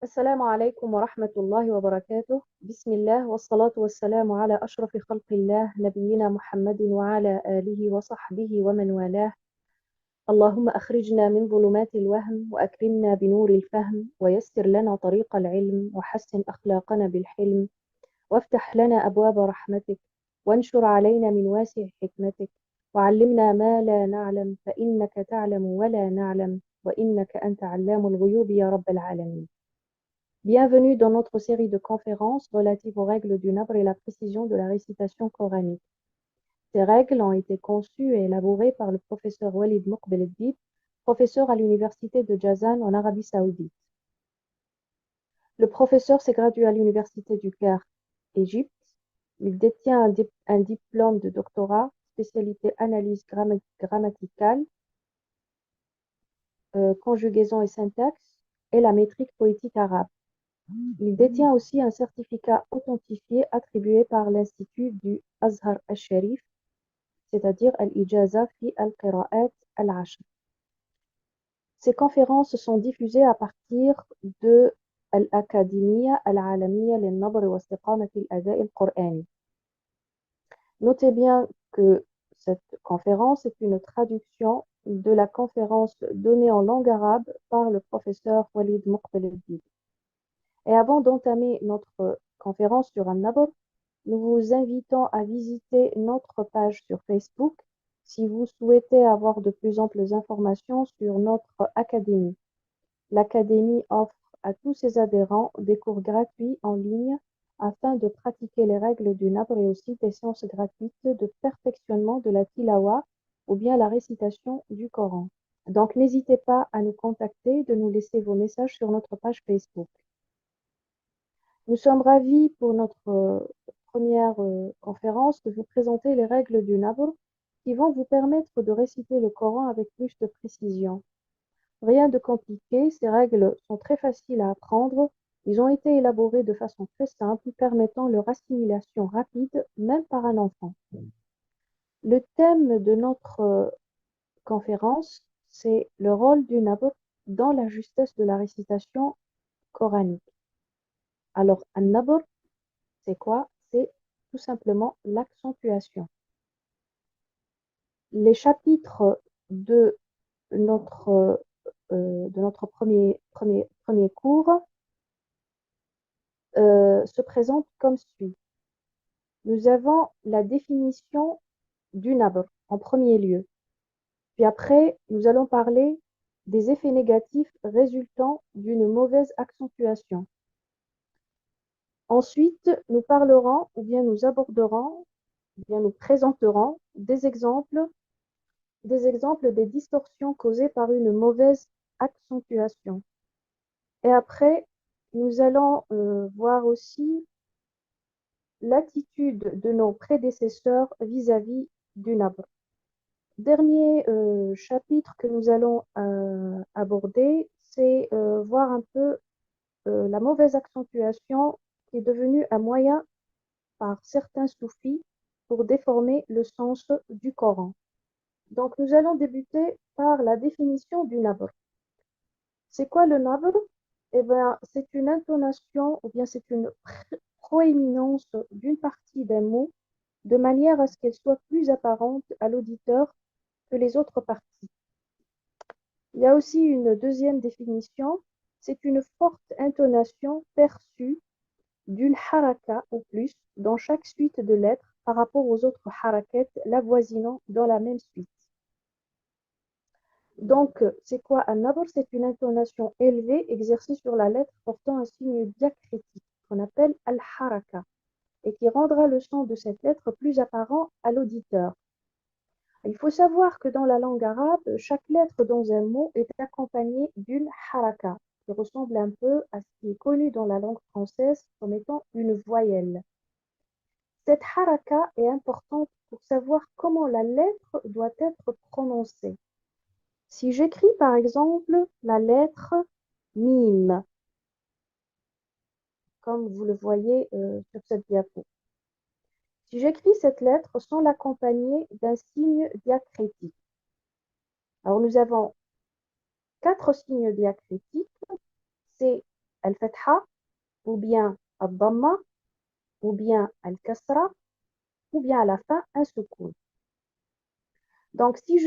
السلام عليكم ورحمة الله وبركاته. بسم الله والصلاة والسلام على أشرف خلق الله نبينا محمد وعلى آله وصحبه ومن والاه. اللهم أخرجنا من ظلمات الوهم وأكرمنا بنور الفهم ويسر لنا طريق العلم وحسن أخلاقنا بالحلم وافتح لنا أبواب رحمتك وانشر علينا من واسع حكمتك وعلمنا ما لا نعلم فإنك تعلم ولا نعلم وإنك أنت علام الغيوب يا رب العالمين. Bienvenue dans notre série de conférences relatives aux règles du nabre et la précision de la récitation coranique. Ces règles ont été conçues et élaborées par le professeur Walid Moqbel Eddib, professeur à l'université de Jazan en Arabie Saoudite. Le professeur s'est gradué à l'université du Caire, Égypte. Il détient un diplôme de doctorat, spécialité analyse grammaticale, conjugaison et syntaxe, et la métrique poétique arabe. Il détient aussi un certificat authentifié attribué par l'Institut du Azhar al-Sharif, c'est-à-dire Al-Ijaza fi al-Qira'at al-Ashr. Ces conférences sont diffusées à partir de Al-Akademiya al-Alamiya lil-Nabr wa Istiqamat al-Ada' al-Qur'ani. Notez bien que cette conférence est une traduction de la conférence donnée en langue arabe par le professeur Walid Moqbel Eddib. Et avant d'entamer notre conférence sur An-Nabr, nous vous invitons à visiter notre page sur Facebook si vous souhaitez avoir de plus amples informations sur notre académie. L'académie offre à tous ses adhérents des cours gratuits en ligne afin de pratiquer les règles du Nabr et aussi des séances gratuites de perfectionnement de la tilawa ou bien la récitation du Coran. Donc n'hésitez pas à nous contacter, de nous laisser vos messages sur notre page Facebook. Nous sommes ravis pour notre première conférence de vous présenter les règles du Nabr qui vont vous permettre de réciter le Coran avec plus de précision. Rien de compliqué, ces règles sont très faciles à apprendre. Ils ont été élaborés de façon très simple, permettant leur assimilation rapide, même par un enfant. Le thème de notre conférence, c'est le rôle du Nabr dans la justesse de la récitation coranique. Alors, un Nabr, c'est quoi? C'est tout simplement l'accentuation. Les chapitres notre, de notre premier cours se présentent comme suit. Nous avons la définition du nabr en premier lieu. Puis après, nous allons parler des effets négatifs résultant d'une mauvaise accentuation. Ensuite, nous parlerons ou bien nous aborderons, ou bien nous présenterons des exemples des distorsions causées par une mauvaise accentuation. Et après, nous allons voir aussi l'attitude de nos prédécesseurs vis-à-vis du nabr. Dernier chapitre que nous allons aborder, c'est voir un peu la mauvaise accentuation qui est devenue un moyen par certains soufis pour déformer le sens du Coran. Donc, nous allons débuter par la définition du nabr. C'est quoi le nabr? Eh bien, c'est une intonation ou bien c'est une proéminence d'une partie d'un mot de manière à ce qu'elle soit plus apparente à l'auditeur que les autres parties. Il y a aussi une deuxième définition, c'est une forte intonation perçue d'une haraka ou plus dans chaque suite de lettres par rapport aux autres harakat l'avoisinant dans la même suite. Donc, c'est quoi un nabr? C'est une intonation élevée exercée sur la lettre portant un signe diacritique qu'on appelle al-haraka et qui rendra le son de cette lettre plus apparent à l'auditeur. Il faut savoir que dans la langue arabe, chaque lettre dans un mot est accompagnée d'une haraka qui ressemble un peu à ce qui est connu dans la langue française comme étant une voyelle. Cette haraka est importante pour savoir comment la lettre doit être prononcée. Si j'écris par exemple la lettre mim, comme vous le voyez sur cette diapo, si j'écris cette lettre sans l'accompagner d'un signe diacritique, alors nous avons 4 signes diacritiques, c'est al-fatha, ou bien al-dhamma, ou bien al-kasra, ou bien à la fin un soukoun. Donc, si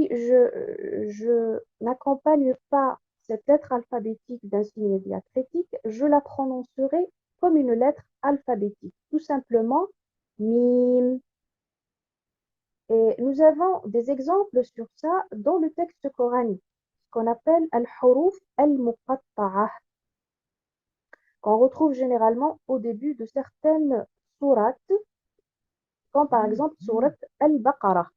je n'accompagne pas cette lettre alphabétique d'un signe diacritique, je la prononcerai comme une lettre alphabétique, tout simplement mim. Et nous avons des exemples sur ça dans le texte coranique, ce qu'on appelle al-huruf al-muqatta'ah, qu'on retrouve généralement au début de certaines sourates, comme par exemple sourate al-Baqarah.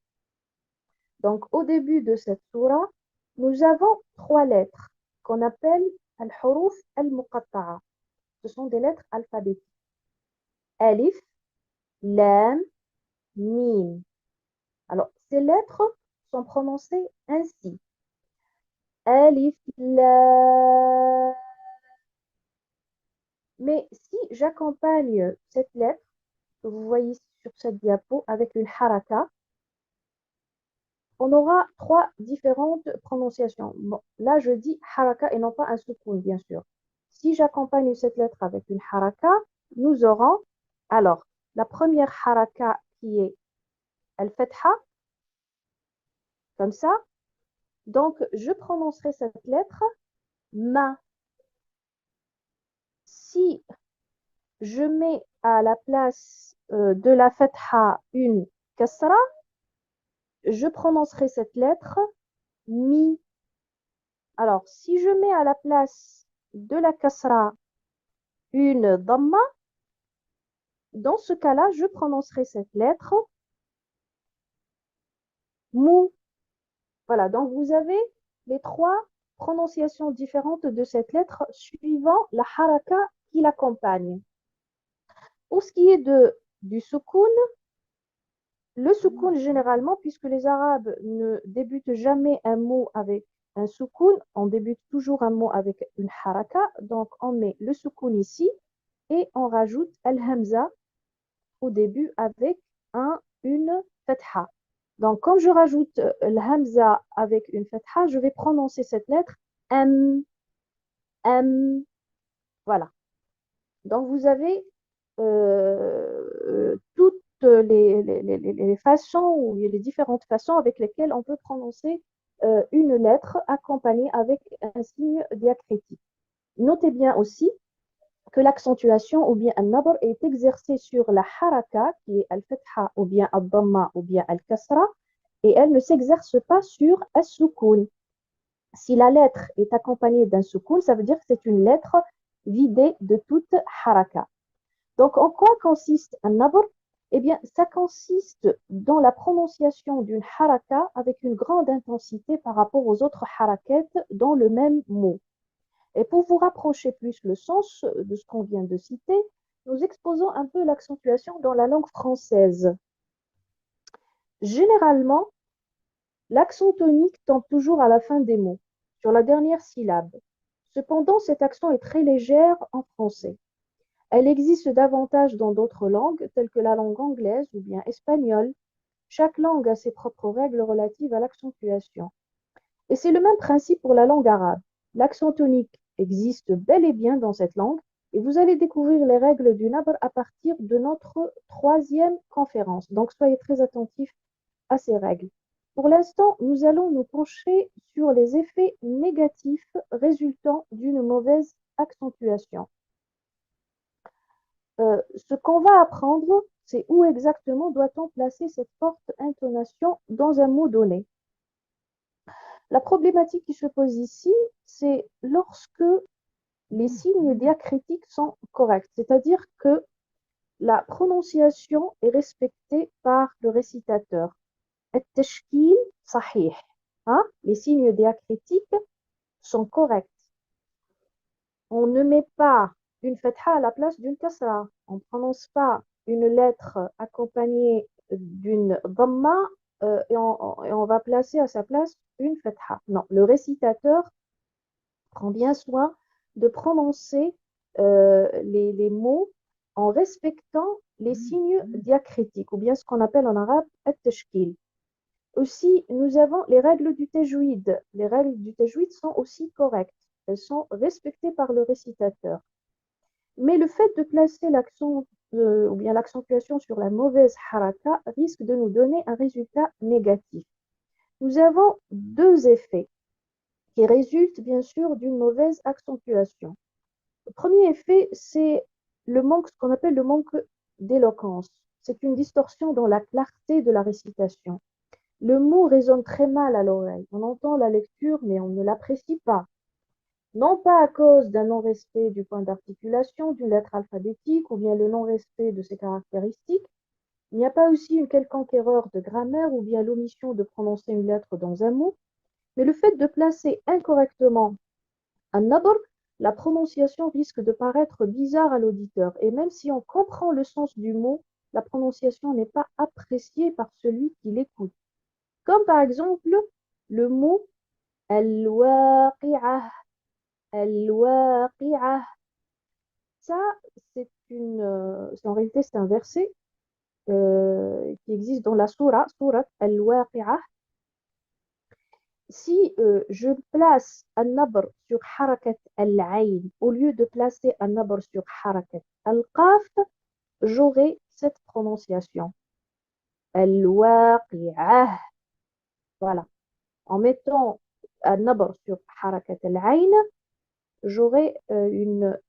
Donc, au début de cette sourate, nous avons trois lettres qu'on appelle al-huruf al-muqatta'a. Ce sont des lettres alphabétiques. Alif, lam, mim. Alors, ces lettres sont prononcées ainsi. Alif, lam. Mais si j'accompagne cette lettre, que vous voyez sur cette diapo, avec une haraka, on aura trois différentes prononciations. Bon, là, je dis haraka et non pas un soukoun, bien sûr. Si j'accompagne cette lettre avec une haraka, nous aurons alors la première haraka qui est al-fatha, comme ça. Donc, je prononcerai cette lettre ma. Si je mets à la place de la fatha une kasra, je prononcerai cette lettre mi. Alors, si je mets à la place de la kasra une dhamma, dans ce cas-là, je prononcerai cette lettre mou. Voilà, donc vous avez les trois prononciations différentes de cette lettre suivant la haraka qui l'accompagne. Pour ce qui est du soukoun, le soukoun généralement, puisque les Arabes ne débutent jamais un mot avec un soukoun, on débute toujours un mot avec une haraka, donc on met le soukoun ici et on rajoute al-hamza au début avec une fatha. Donc, quand je rajoute le hamza avec une fatha, je vais prononcer cette lettre M, M. Voilà. Donc, vous avez toutes les façons ou les différentes façons avec lesquelles on peut prononcer une lettre accompagnée avec un signe diacritique. Notez bien aussi que l'accentuation ou bien al-nabr est exercée sur la haraka qui est al-fatha ou bien al-dhamma ou bien al-kasra et elle ne s'exerce pas sur al-soukoun. Si la lettre est accompagnée d'un soukoun, ça veut dire que c'est une lettre vidée de toute haraka. Donc en quoi consiste un nabr? Eh bien, ça consiste dans la prononciation d'une haraka avec une grande intensité par rapport aux autres harakettes dans le même mot. Et pour vous rapprocher plus le sens de ce qu'on vient de citer, nous exposons un peu l'accentuation dans la langue française. Généralement, l'accent tonique tombe toujours à la fin des mots, sur la dernière syllabe. Cependant, cet accent est très légère en français. Elle existe davantage dans d'autres langues, telles que la langue anglaise ou bien espagnole. Chaque langue a ses propres règles relatives à l'accentuation. Et c'est le même principe pour la langue arabe. L'accent tonique existe bel et bien dans cette langue et vous allez découvrir les règles du nabr à partir de notre troisième conférence. Donc soyez très attentifs à ces règles. Pour l'instant, nous allons nous pencher sur les effets négatifs résultant d'une mauvaise accentuation. Ce qu'on va apprendre, c'est où exactement doit-on placer cette forte intonation dans un mot donné. La problématique qui se pose ici, c'est lorsque les signes diacritiques sont corrects, c'est-à-dire que la prononciation est respectée par le récitateur. التشكيل صحيح. Les signes diacritiques sont corrects. On ne met pas une fatha à la place d'une kasra. On ne prononce pas une lettre accompagnée d'une dhamma et on va placer à sa place une fatha. Non, le récitateur prend bien soin de prononcer les mots en respectant les signes diacritiques, ou bien ce qu'on appelle en arabe at-tashkil. Aussi, nous avons les règles du tajwid. Les règles du tajwid sont aussi correctes. elles sont respectées par le récitateur. Mais le fait de placer l'accent ou bien l'accentuation sur la mauvaise haraka risque de nous donner un résultat négatif. Nous avons deux effets qui résultent bien sûr d'une mauvaise accentuation. Le premier effet, c'est le manque, ce qu'on appelle le manque d'éloquence. C'est une distorsion dans la clarté de la récitation. Le mot résonne très mal à l'oreille. On entend la lecture, mais on ne l'apprécie pas. Non pas à cause d'un non-respect du point d'articulation d'une lettre alphabétique ou bien le non-respect de ses caractéristiques. Il n'y a pas aussi une quelconque erreur de grammaire ou bien l'omission de prononcer une lettre dans un mot, mais le fait de placer incorrectement un nabr, la prononciation risque de paraître bizarre à l'auditeur. Et même si on comprend le sens du mot, la prononciation n'est pas appréciée par celui qui l'écoute. Comme par exemple le mot al-waqi'ah. Al-waqi'ah. Ça, en réalité, c'est un verset qui existe dans la sourate Al-Waqi'ah. Si je place un nabr sur harakat al-ayn au lieu de placer un nabr sur harakat al-qaf, j'aurai cette prononciation. Al-Waqi'ah. Voilà. En mettant un nabr sur harakat al-ayn, j'aurai une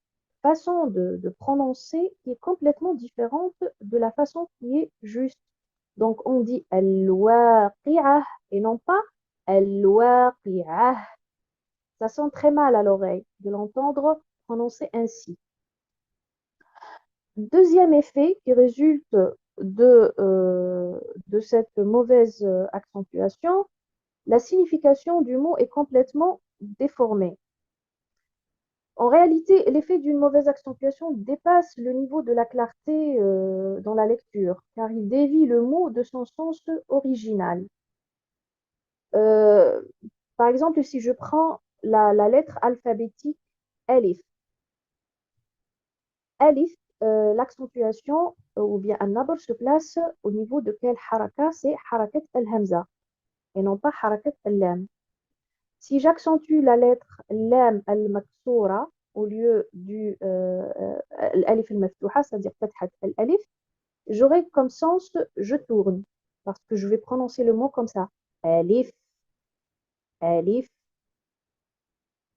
façon de prononcer qui est complètement différente de la façon qui est juste. Donc, on dit al-waqi'ah et non pas al-waqi'ah. Ça sonne très mal à l'oreille de l'entendre prononcer ainsi. Deuxième effet qui résulte de cette mauvaise accentuation, la signification du mot est complètement déformée. En réalité, l'effet d'une mauvaise accentuation dépasse le niveau de la clarté dans la lecture, car il dévie le mot de son sens original. Euh, Par exemple, si je prends la lettre alphabétique Alif, Alif, l'accentuation ou bien un nabr se place au niveau de quelle haraka? C'est harakat al-hamza et non pas harakat al-lam. Si j'accentue la lettre lam al-maksoura au lieu du l'alif al-maftuha, c'est-à-dire fathat al-alif, j'aurai comme sens je tourne parce que je vais prononcer le mot comme ça. Alif, alif.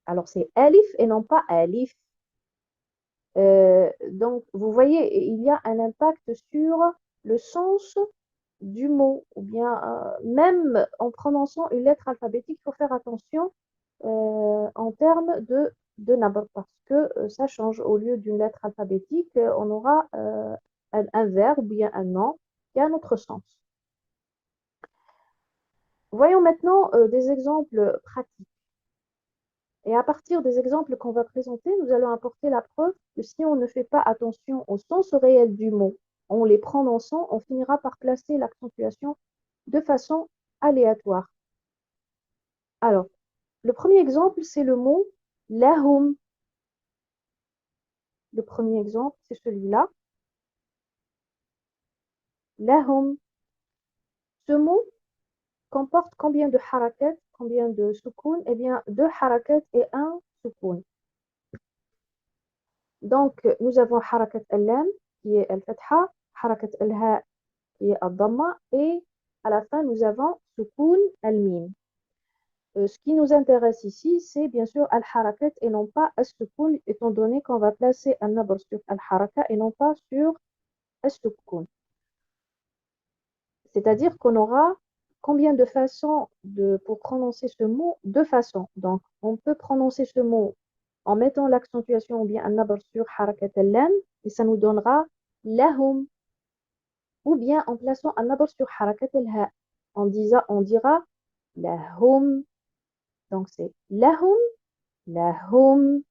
Alors c'est alif et non pas alif. Donc vous voyez, il y a un impact sur le sens du mot, ou bien même en prononçant une lettre alphabétique, il faut faire attention en termes de nabr, parce que ça change. Au lieu d'une lettre alphabétique, on aura un verbe ou bien un nom qui a un autre sens. Voyons maintenant des exemples pratiques. Et à partir des exemples qu'on va présenter, nous allons apporter la preuve que si on ne fait pas attention au sens réel du mot, en les prononçant, on finira par placer l'accentuation de façon aléatoire. Alors, le premier exemple, c'est le mot lahum. Le premier exemple, c'est celui-là. Lahum. Ce mot comporte combien de harakat, combien de soukoun? Eh bien, deux harakat et un soukoun. Donc, nous avons harakat al-lam, qui est al-fatha, harakat al-ha, qui est al-dhamma, et à la fin, nous avons soukoun al-mim. Ce qui nous intéresse ici, c'est bien sûr al-harakat et non pas al-soukoun, étant donné qu'on va placer un nabr sur al-haraka et non pas sur al-soukoun. C'est-à-dire qu'on aura combien de façons pour prononcer ce mot? Deux façons. Donc, on peut prononcer ce mot en mettant l'accentuation ou bien un nabr sur harakat al-lam et ça nous donnera lahum, ou bien en plaçant un nabr sur harakat al-ha. On dira lahum. Donc, c'est lahum, lahum.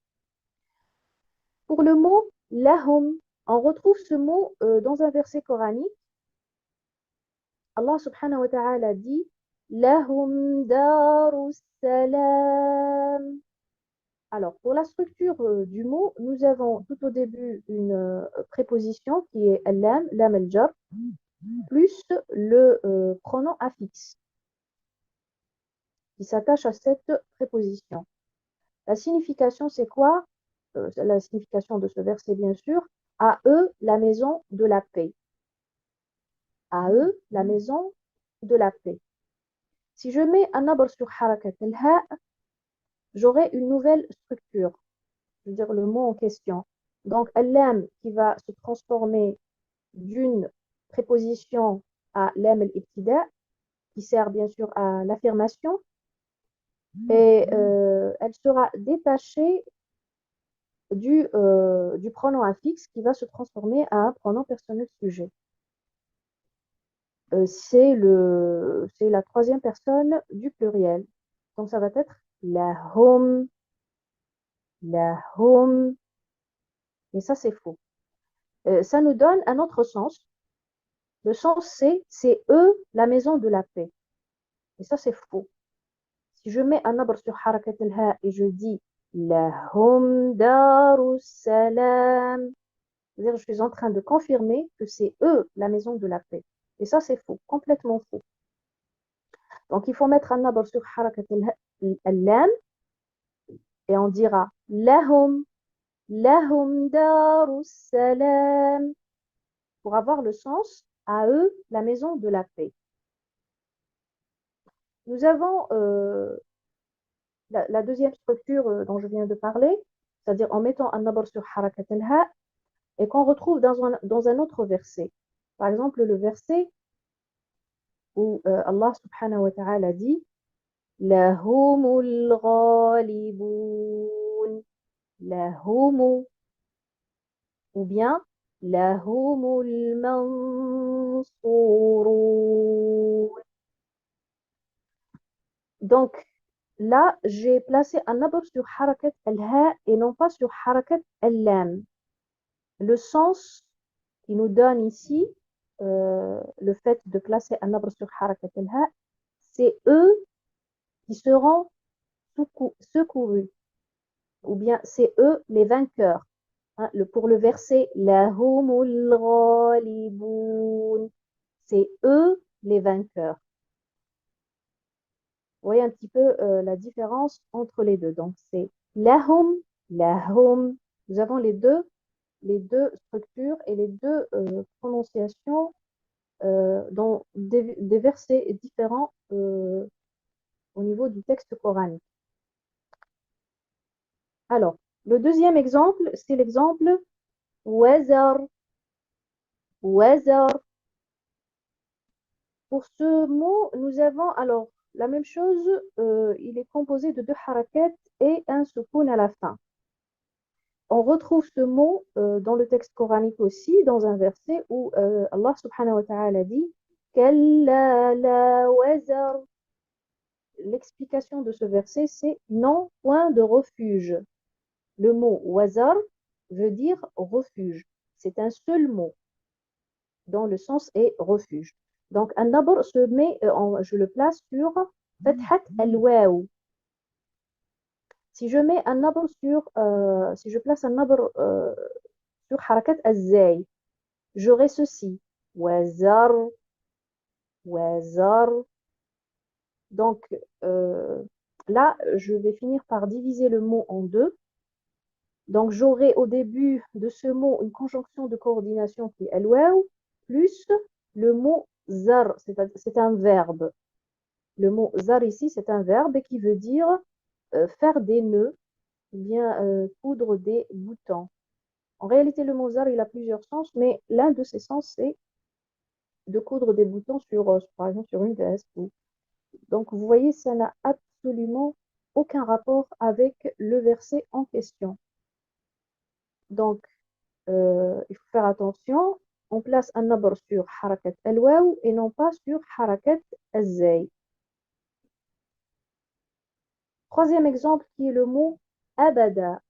Pour le mot lahum, on retrouve ce mot dans un verset coranique. Allah subhanahu wa ta'ala dit lahum darus salam. Alors, pour la structure du mot, nous avons tout au début une préposition qui est lam, lam al-jar, plus le pronom affixe qui s'attache à cette préposition. La signification, c'est quoi? La signification de ce verset, bien sûr. À eux, la maison de la paix. À eux, la maison de la paix. Si je mets un nabr sur harakat al-ha, j'aurai une nouvelle structure, je veux dire le mot en question. Donc, al-lam qui va se transformer d'une préposition à lam al-ibtida, qui sert bien sûr à l'affirmation, et elle sera détachée du pronom affixe qui va se transformer à un pronom personnel sujet. C'est la troisième personne du pluriel. Donc ça va être lahum, lahum. Et ça, c'est faux. Ça nous donne un autre sens. Le sens, c'est eux, la maison de la paix. Et ça, c'est faux. Si je mets un nabr sur harakat al-ha et je dis lahum darus salam, c'est-à-dire je suis en train de confirmer que c'est eux, la maison de la paix. Et ça, c'est faux, complètement faux. Donc, il faut mettre un nabr sur harakat al-lam et on dira lahum, lahum darus salam pour avoir le sens à eux, la maison de la paix. Nous avons la deuxième structure dont je viens de parler, c'est-à-dire en mettant un nabr sur harakat al-ha et qu'on retrouve dans un autre verset. Par exemple, le verset où Allah subhanahu wa ta'ala dit Lahumul ghalibun, lahumu, ou bien Lahumul mansurun. Donc, là, j'ai placé un nabr sur harakat al-ha et non pas sur harakat al-lam. Le sens qui nous donne ici le fait de placer un nabr sur harakat al-ha, c'est eux qui seront secourus, ou bien c'est eux les vainqueurs. Hein, pour le verset Lahumul ghalibun, c'est eux les vainqueurs. Vous voyez un petit peu la différence entre les deux. Donc c'est lahum, lahum. Nous avons les deux structures et les deux prononciations dans des versets différents au niveau du texte coranique. Alors, le deuxième exemple, c'est l'exemple wazar, wazar. Pour ce mot, nous avons alors la même chose, il est composé de deux harakat et un soukoun à la fin. On retrouve ce mot dans le texte coranique aussi, dans un verset où Allah subhanahu wa ta'ala dit Kalla la wazar. L'explication de ce verset, c'est non, point de refuge. Le mot wazar veut dire refuge. C'est un seul mot dont le sens est refuge. Donc, un nabr se met, je le place sur fathat al-waw. Si je mets un nabr si je place un nabr sur harakat al-zay, j'aurai ceci. Wazar, wazar. Donc, là, je vais finir par diviser le mot en deux. Donc, j'aurai au début de ce mot une conjonction de coordination qui est al-waw, plus le mot zar, c'est un verbe. Le mot zar ici, c'est un verbe qui veut dire faire des nœuds ou bien coudre des boutons. En réalité, le mot zar, il a plusieurs sens, mais l'un de ces sens, c'est de coudre des boutons par exemple, sur une veste. Donc, vous voyez, ça n'a absolument aucun rapport avec le verset en question. Donc, il faut faire attention. On place un nabr sur harakat al-waw et non pas sur harakat al-zay. Troisième exemple qui est le mot abada.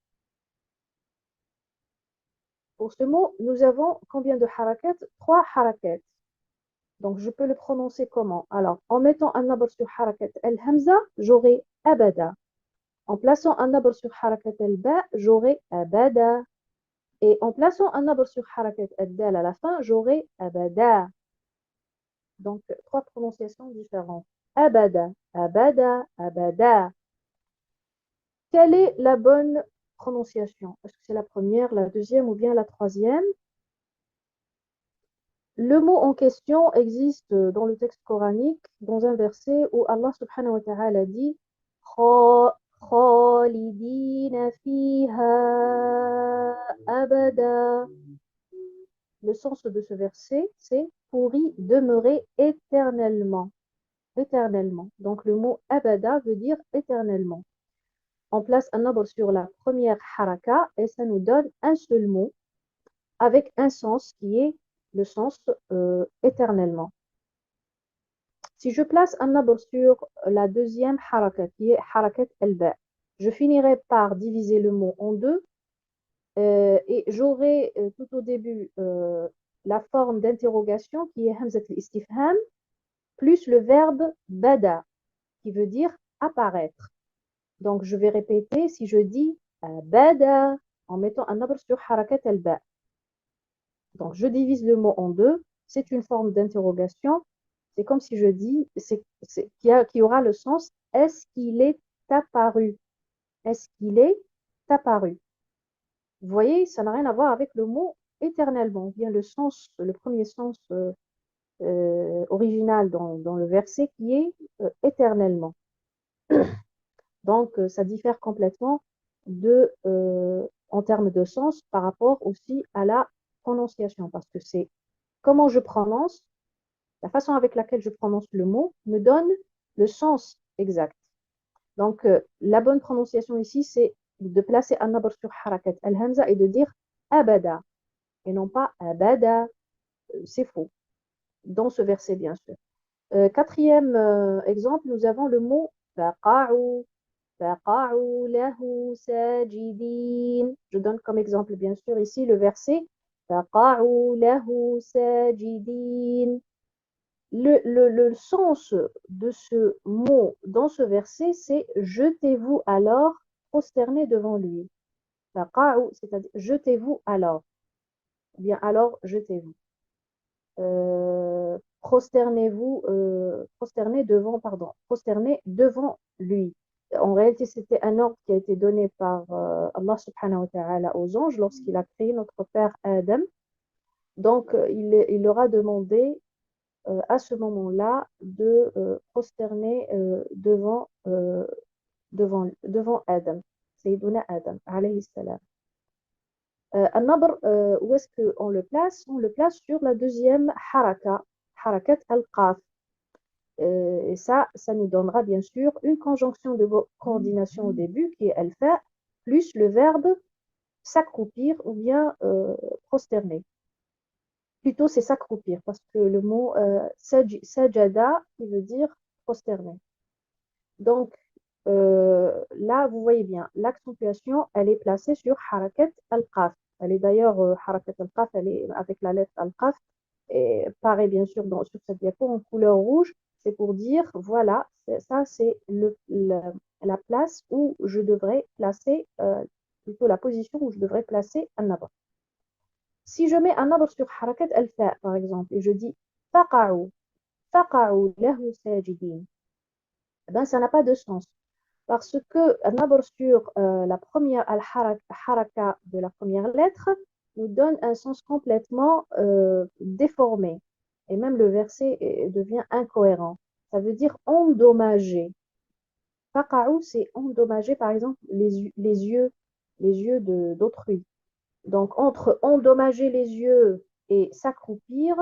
Pour ce mot, nous avons combien de harakat? Trois harakat. Donc, je peux le prononcer comment? Alors, en mettant un nabr sur harakat al-hamza, j'aurai abada. En plaçant un nabr sur harakat al-ba, j'aurai abada. Et en plaçant un nabr sur harakat al-dal à la fin, j'aurai abada. Donc, trois prononciations différentes. Abada, abada, abada. Quelle est la bonne prononciation? Est-ce que c'est la première, la deuxième ou bien la troisième? Le mot en question existe dans le texte coranique, dans un verset où Allah subhanahu wa ta'ala dit Khalidina fiha abada. Le sens de ce verset, c'est pour y demeurer éternellement. Éternellement. Donc le mot abada veut dire éternellement. On place un nombre sur la première haraka et ça nous donne un seul mot avec un sens qui est le sens éternellement. Si je place un nombre sur la deuxième haraka qui est harakat al-ba, je finirai par diviser le mot en deux et j'aurai tout au début la forme d'interrogation qui est hamzat al-istifham plus le verbe bada qui veut dire apparaître. Donc je vais répéter si je dis bada en mettant un nombre sur harakat al-ba. Donc je divise le mot en deux, c'est une forme d'interrogation. C'est comme si je dis qui aura le sens est-ce qu'il est apparu? Est-ce qu'il est apparu? Vous voyez, ça n'a rien à voir avec le mot éternellement. Bien le sens, le premier sens original dans le verset qui est éternellement. Donc, ça diffère complètement en termes de sens par rapport aussi à la prononciation, parce que c'est comment je prononce, la façon avec laquelle je prononce le mot me donne le sens exact. Donc, la bonne prononciation ici, c'est de placer un nabr sur harakat al-hamza et de dire abada, et non pas abada, c'est faux, dans ce verset, bien sûr. Quatrième exemple, nous avons le mot faqa'u. فقعوا له ساجدين. Je donne comme exemple, bien sûr, ici le verset فقعوا له ساجدين. Le sens de ce mot dans ce verset, c'est jetez-vous alors prosterné devant lui. فقعوا, c'est-à-dire jetez-vous alors. Bien alors, jetez-vous. Prosternez-vous, prosternez devant lui. En réalité, c'était un ordre qui a été donné par Allah subhanahu wa ta'ala aux anges lorsqu'il a créé notre père Adam. Donc, il leur a demandé à ce moment-là de prosterner devant Adam, Sayyiduna Adam, alayhi salam. An-Nabr, où est-ce qu'on le place? On le place sur la deuxième haraka, harakat al-qaf. Et ça nous donnera bien sûr une conjonction de coordination au début qui est al-fa, plus le verbe s'accroupir ou bien prosterner. Plutôt c'est s'accroupir parce que le mot sajada qui veut dire prosterner. Donc là, vous voyez bien, l'accentuation, elle est placée sur harakat al-qaf. Elle est d'ailleurs, harakat al-qaf, elle est avec la lettre al-qaf, et pareil bien sûr sur cette diapo en couleur rouge, c'est pour dire, voilà, ça c'est la place où je devrais placer, plutôt la position où je devrais placer un nabr. Si je mets un nabr sur harakat al-fa, par exemple, et je dis faqa'u, faqa'u lahu sajidin, ben ça n'a pas de sens. Parce que nabr sur la première al-haraka de la première lettre nous donne un sens complètement déformé. Et même le verset devient incohérent. Ça veut dire endommager. Faqa'u, c'est endommager, par exemple, les yeux d'autrui. Donc, entre endommager les yeux et s'accroupir,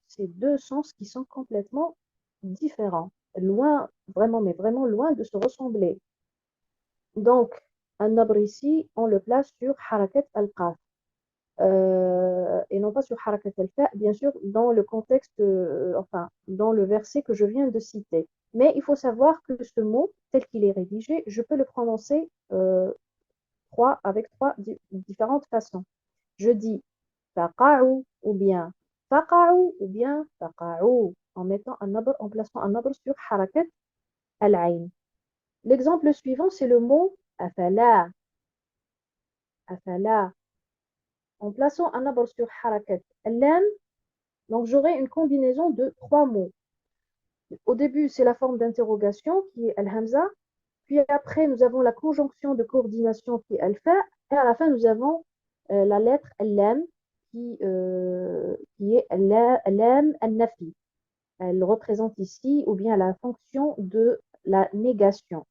c'est deux sens qui sont complètement différents. Loin, vraiment, mais vraiment loin de se ressembler. Donc, un nabr ici, on le place sur harakat al-qaf. Et non pas sur harakat al-fa, bien sûr, dans le contexte, enfin, dans le verset que je viens de citer. Mais il faut savoir que ce mot, tel qu'il est rédigé, je peux le prononcer avec trois différentes façons. Je dis faqa'u ou bien faqa'u, en mettant un nabr, en plaçant un nabr sur harakat al-ayn. L'exemple suivant, c'est le mot afala. Afala. En plaçant un nabr sur harakat al-lam, donc j'aurai une combinaison de trois mots. Au début, c'est la forme d'interrogation qui est al-hamza. Puis après, nous avons la conjonction de coordination qui est alpha. Et à la fin, nous avons la lettre lam qui est lam al-nafi. Elle représente ici ou bien la fonction de la négation.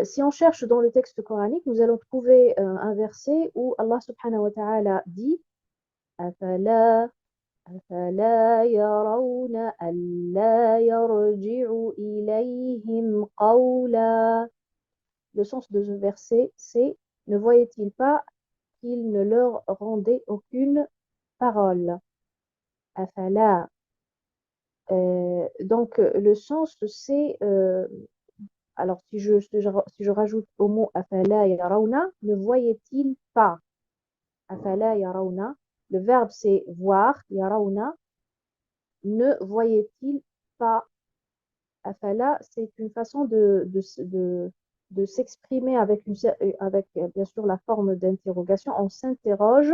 Si on cherche dans le texte coranique, nous allons trouver un verset où Allah subhanahu wa ta'ala dit أفلا أفلا يرون ألا يرجع إليهم قولا. Le sens de ce verset, c'est ne voyait-il pas qu'il ne leur rendait aucune parole. Afala. Donc, le sens, c'est alors, si je rajoute au mot afala yarawna, ne voyait-il pas? Afala yarawna, le verbe c'est voir, yarawna, ne voyait-il pas? Afala, c'est une façon de s'exprimer avec, avec bien sûr la forme d'interrogation. On s'interroge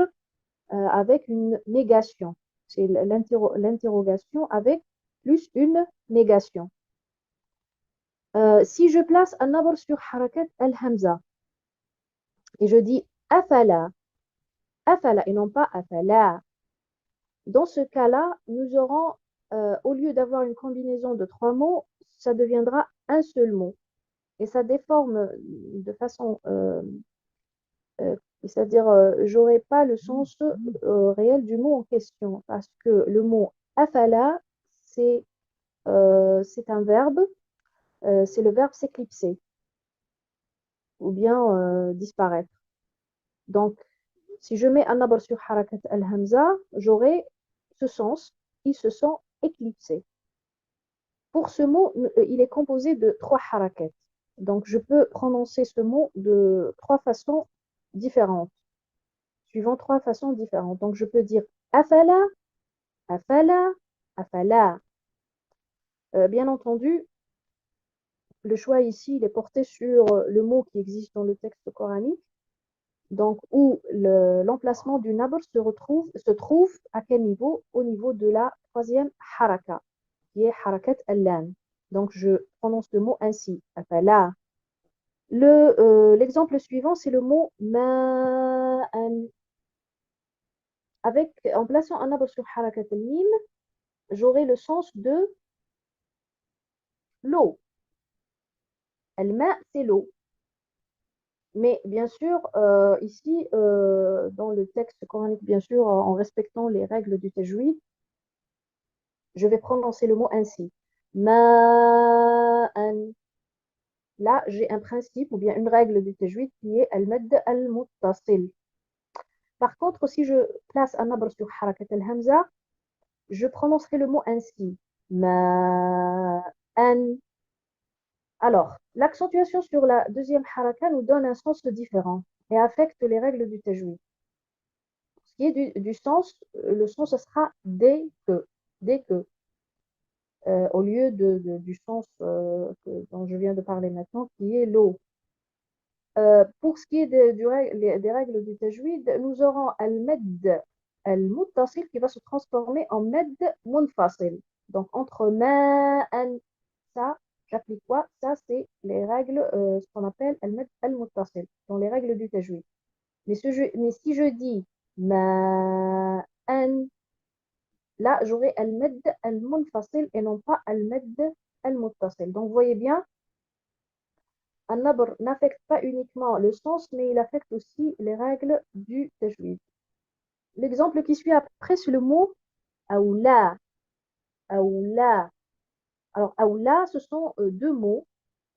avec une négation. C'est l'interrogation avec plus une négation. Si je place un nabr sur harakat al-hamza et je dis afala, afala et non pas afala, dans ce cas-là, nous aurons, au lieu d'avoir une combinaison de trois mots, ça deviendra un seul mot. Et ça déforme de façon, c'est-à-dire, j'aurai pas le sens réel du mot en question, parce que le mot afala, c'est un verbe, c'est le verbe s'éclipser ou bien disparaître. Donc, si je mets un nabr sur harakat al-hamza, j'aurai ce sens, ils se sont éclipsés. Pour ce mot, il est composé de trois harakat. Donc, je peux prononcer ce mot de trois façons différentes, suivant trois façons différentes. Donc, je peux dire afala, afala, afala. Bien entendu, le choix ici, il est porté sur le mot qui existe dans le texte coranique, donc où l'emplacement du nabr se trouve à quel niveau? Au niveau de la troisième haraka, qui est harakat al-lam. Donc, je prononce le mot ainsi, afala. L'exemple suivant, c'est le mot ma'an. En plaçant un nabr sur harakat al-mim, j'aurai le sens de l'eau. Al-ma, c'est l'eau. Mais bien sûr, ici, dans le texte coranique, bien sûr, en respectant les règles du tajwid, je vais prononcer le mot ainsi. Ma'an. Là, j'ai un principe ou bien une règle du tajwid qui est al-madd al-muttasil. Par contre, si je place un nabr sur harakat al-hamza, je prononcerai le mot ainsi. Ma'an. Alors, l'accentuation sur la deuxième haraka nous donne un sens différent et affecte les règles du tajwid. Ce qui est du sens, le sens ce sera dès que, au lieu du sens dont je viens de parler maintenant, qui est l'eau. Pour ce qui est des règles du tajwid, nous aurons al-madd al-muttasil qui va se transformer en madd munfasil. Donc, entre ma'an, ça, j'applique quoi? Ça, c'est les règles, ce qu'on appelle al-madd al-muttasil, dans les règles du tajwid. Mais si je dis ma'an, là, j'aurai al-madd al-munfasil et non pas al-madd al-muttasil. Donc, vous voyez bien, un nabr n'affecte pas uniquement le sens, mais il affecte aussi les règles du tajwid. L'exemple qui suit après, c'est le mot aoula. Aoula. Alors, aoula, ce sont deux mots.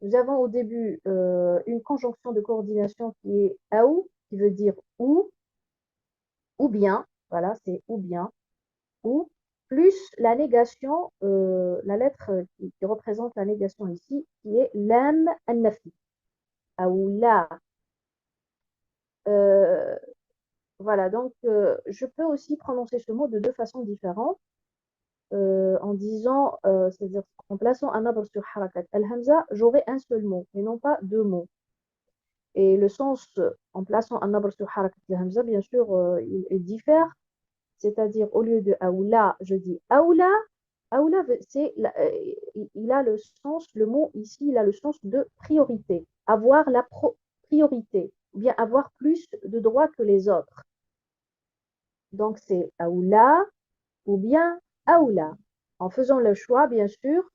Nous avons au début une conjonction de coordination qui est aou, qui veut dire ou bien. Voilà, c'est ou bien, ou, plus la négation, la lettre qui représente la négation ici, qui est lam an-nafi. Aoula. Voilà, donc je peux aussi prononcer ce mot de deux façons différentes en disant, c'est-à-dire en plaçant un nabr sur harakat al-hamza, j'aurai un seul mot et non pas deux mots. Et le sens, en plaçant un nabr sur harakat al-hamza, bien sûr, il diffère, c'est-à-dire au lieu de aoula, je dis aoula, Aoula, il a le sens, le mot ici, il a le sens de priorité. Avoir la priorité, ou bien avoir plus de droits que les autres. Donc, c'est Aoula ou bien Aoula. En faisant le choix, bien sûr,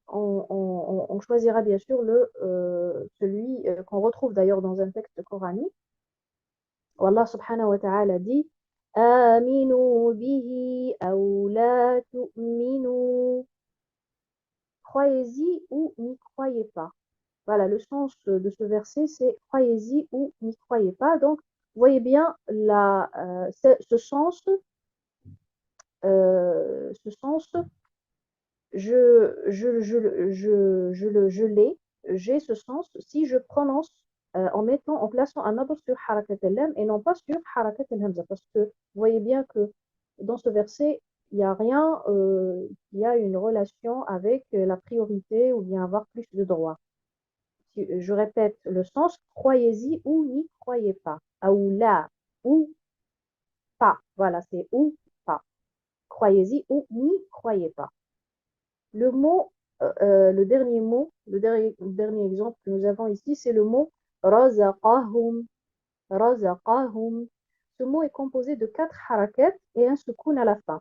on choisira bien sûr celui qu'on retrouve d'ailleurs dans un texte coranique. Où Allah subhanahu wa ta'ala dit Aminu bihi aw la tu'minu. Croyez-y ou n'y croyez pas. Voilà, le sens de ce verset, c'est croyez-y ou n'y croyez pas. Donc, vous voyez bien ce sens, ce sens je l'ai, j'ai ce sens si je prononce en plaçant un abr sur harakat al-lam et non pas sur harakat al-hamza. Parce que vous voyez bien que dans ce verset, il n'y a rien qui a une relation avec la priorité ou bien avoir plus de droits. Je répète le sens, croyez-y ou n'y croyez pas. Ou là, ou pas. Voilà, c'est ou pas. Croyez-y ou n'y croyez pas. Le mot, le dernier exemple que nous avons ici, c'est le mot razaqahum. Razaqahum. Ce mot est composé de 4 harakats et un soukoun à la fin.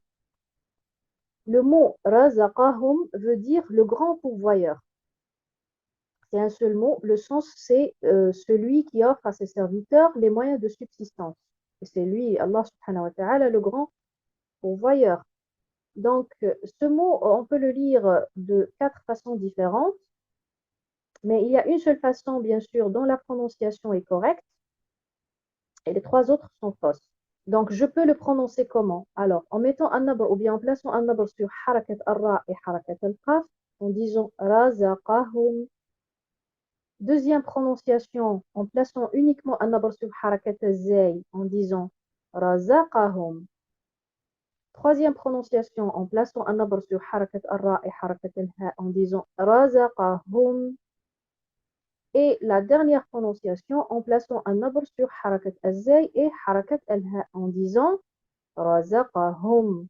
Le mot razaqahum veut dire le grand pourvoyeur. C'est un seul mot. Le sens, c'est celui qui offre à ses serviteurs les moyens de subsistance. Et c'est lui, Allah subhanahu wa ta'ala, le grand pourvoyeur. Donc, ce mot, on peut le lire de 4 façons différentes. Mais il y a une seule façon, bien sûr, dont la prononciation est correcte, et les 3 autres sont fausses. Donc, je peux le prononcer comment? Alors, en mettant un nabr ou bien en plaçant un nabr sur harakat ar-ra et harakat al-qaf, en disant razaqahum. Deuxième prononciation, en plaçant uniquement un nabr sur harakat al-zay, en disant razaqahum. Troisième prononciation, en plaçant un nabr sur harakat ar-ra et harakat al-ha, en disant razaqahum. Et la dernière prononciation en plaçant un nabr sur harakat al-zay et harakat al-ha en disant razaqahum.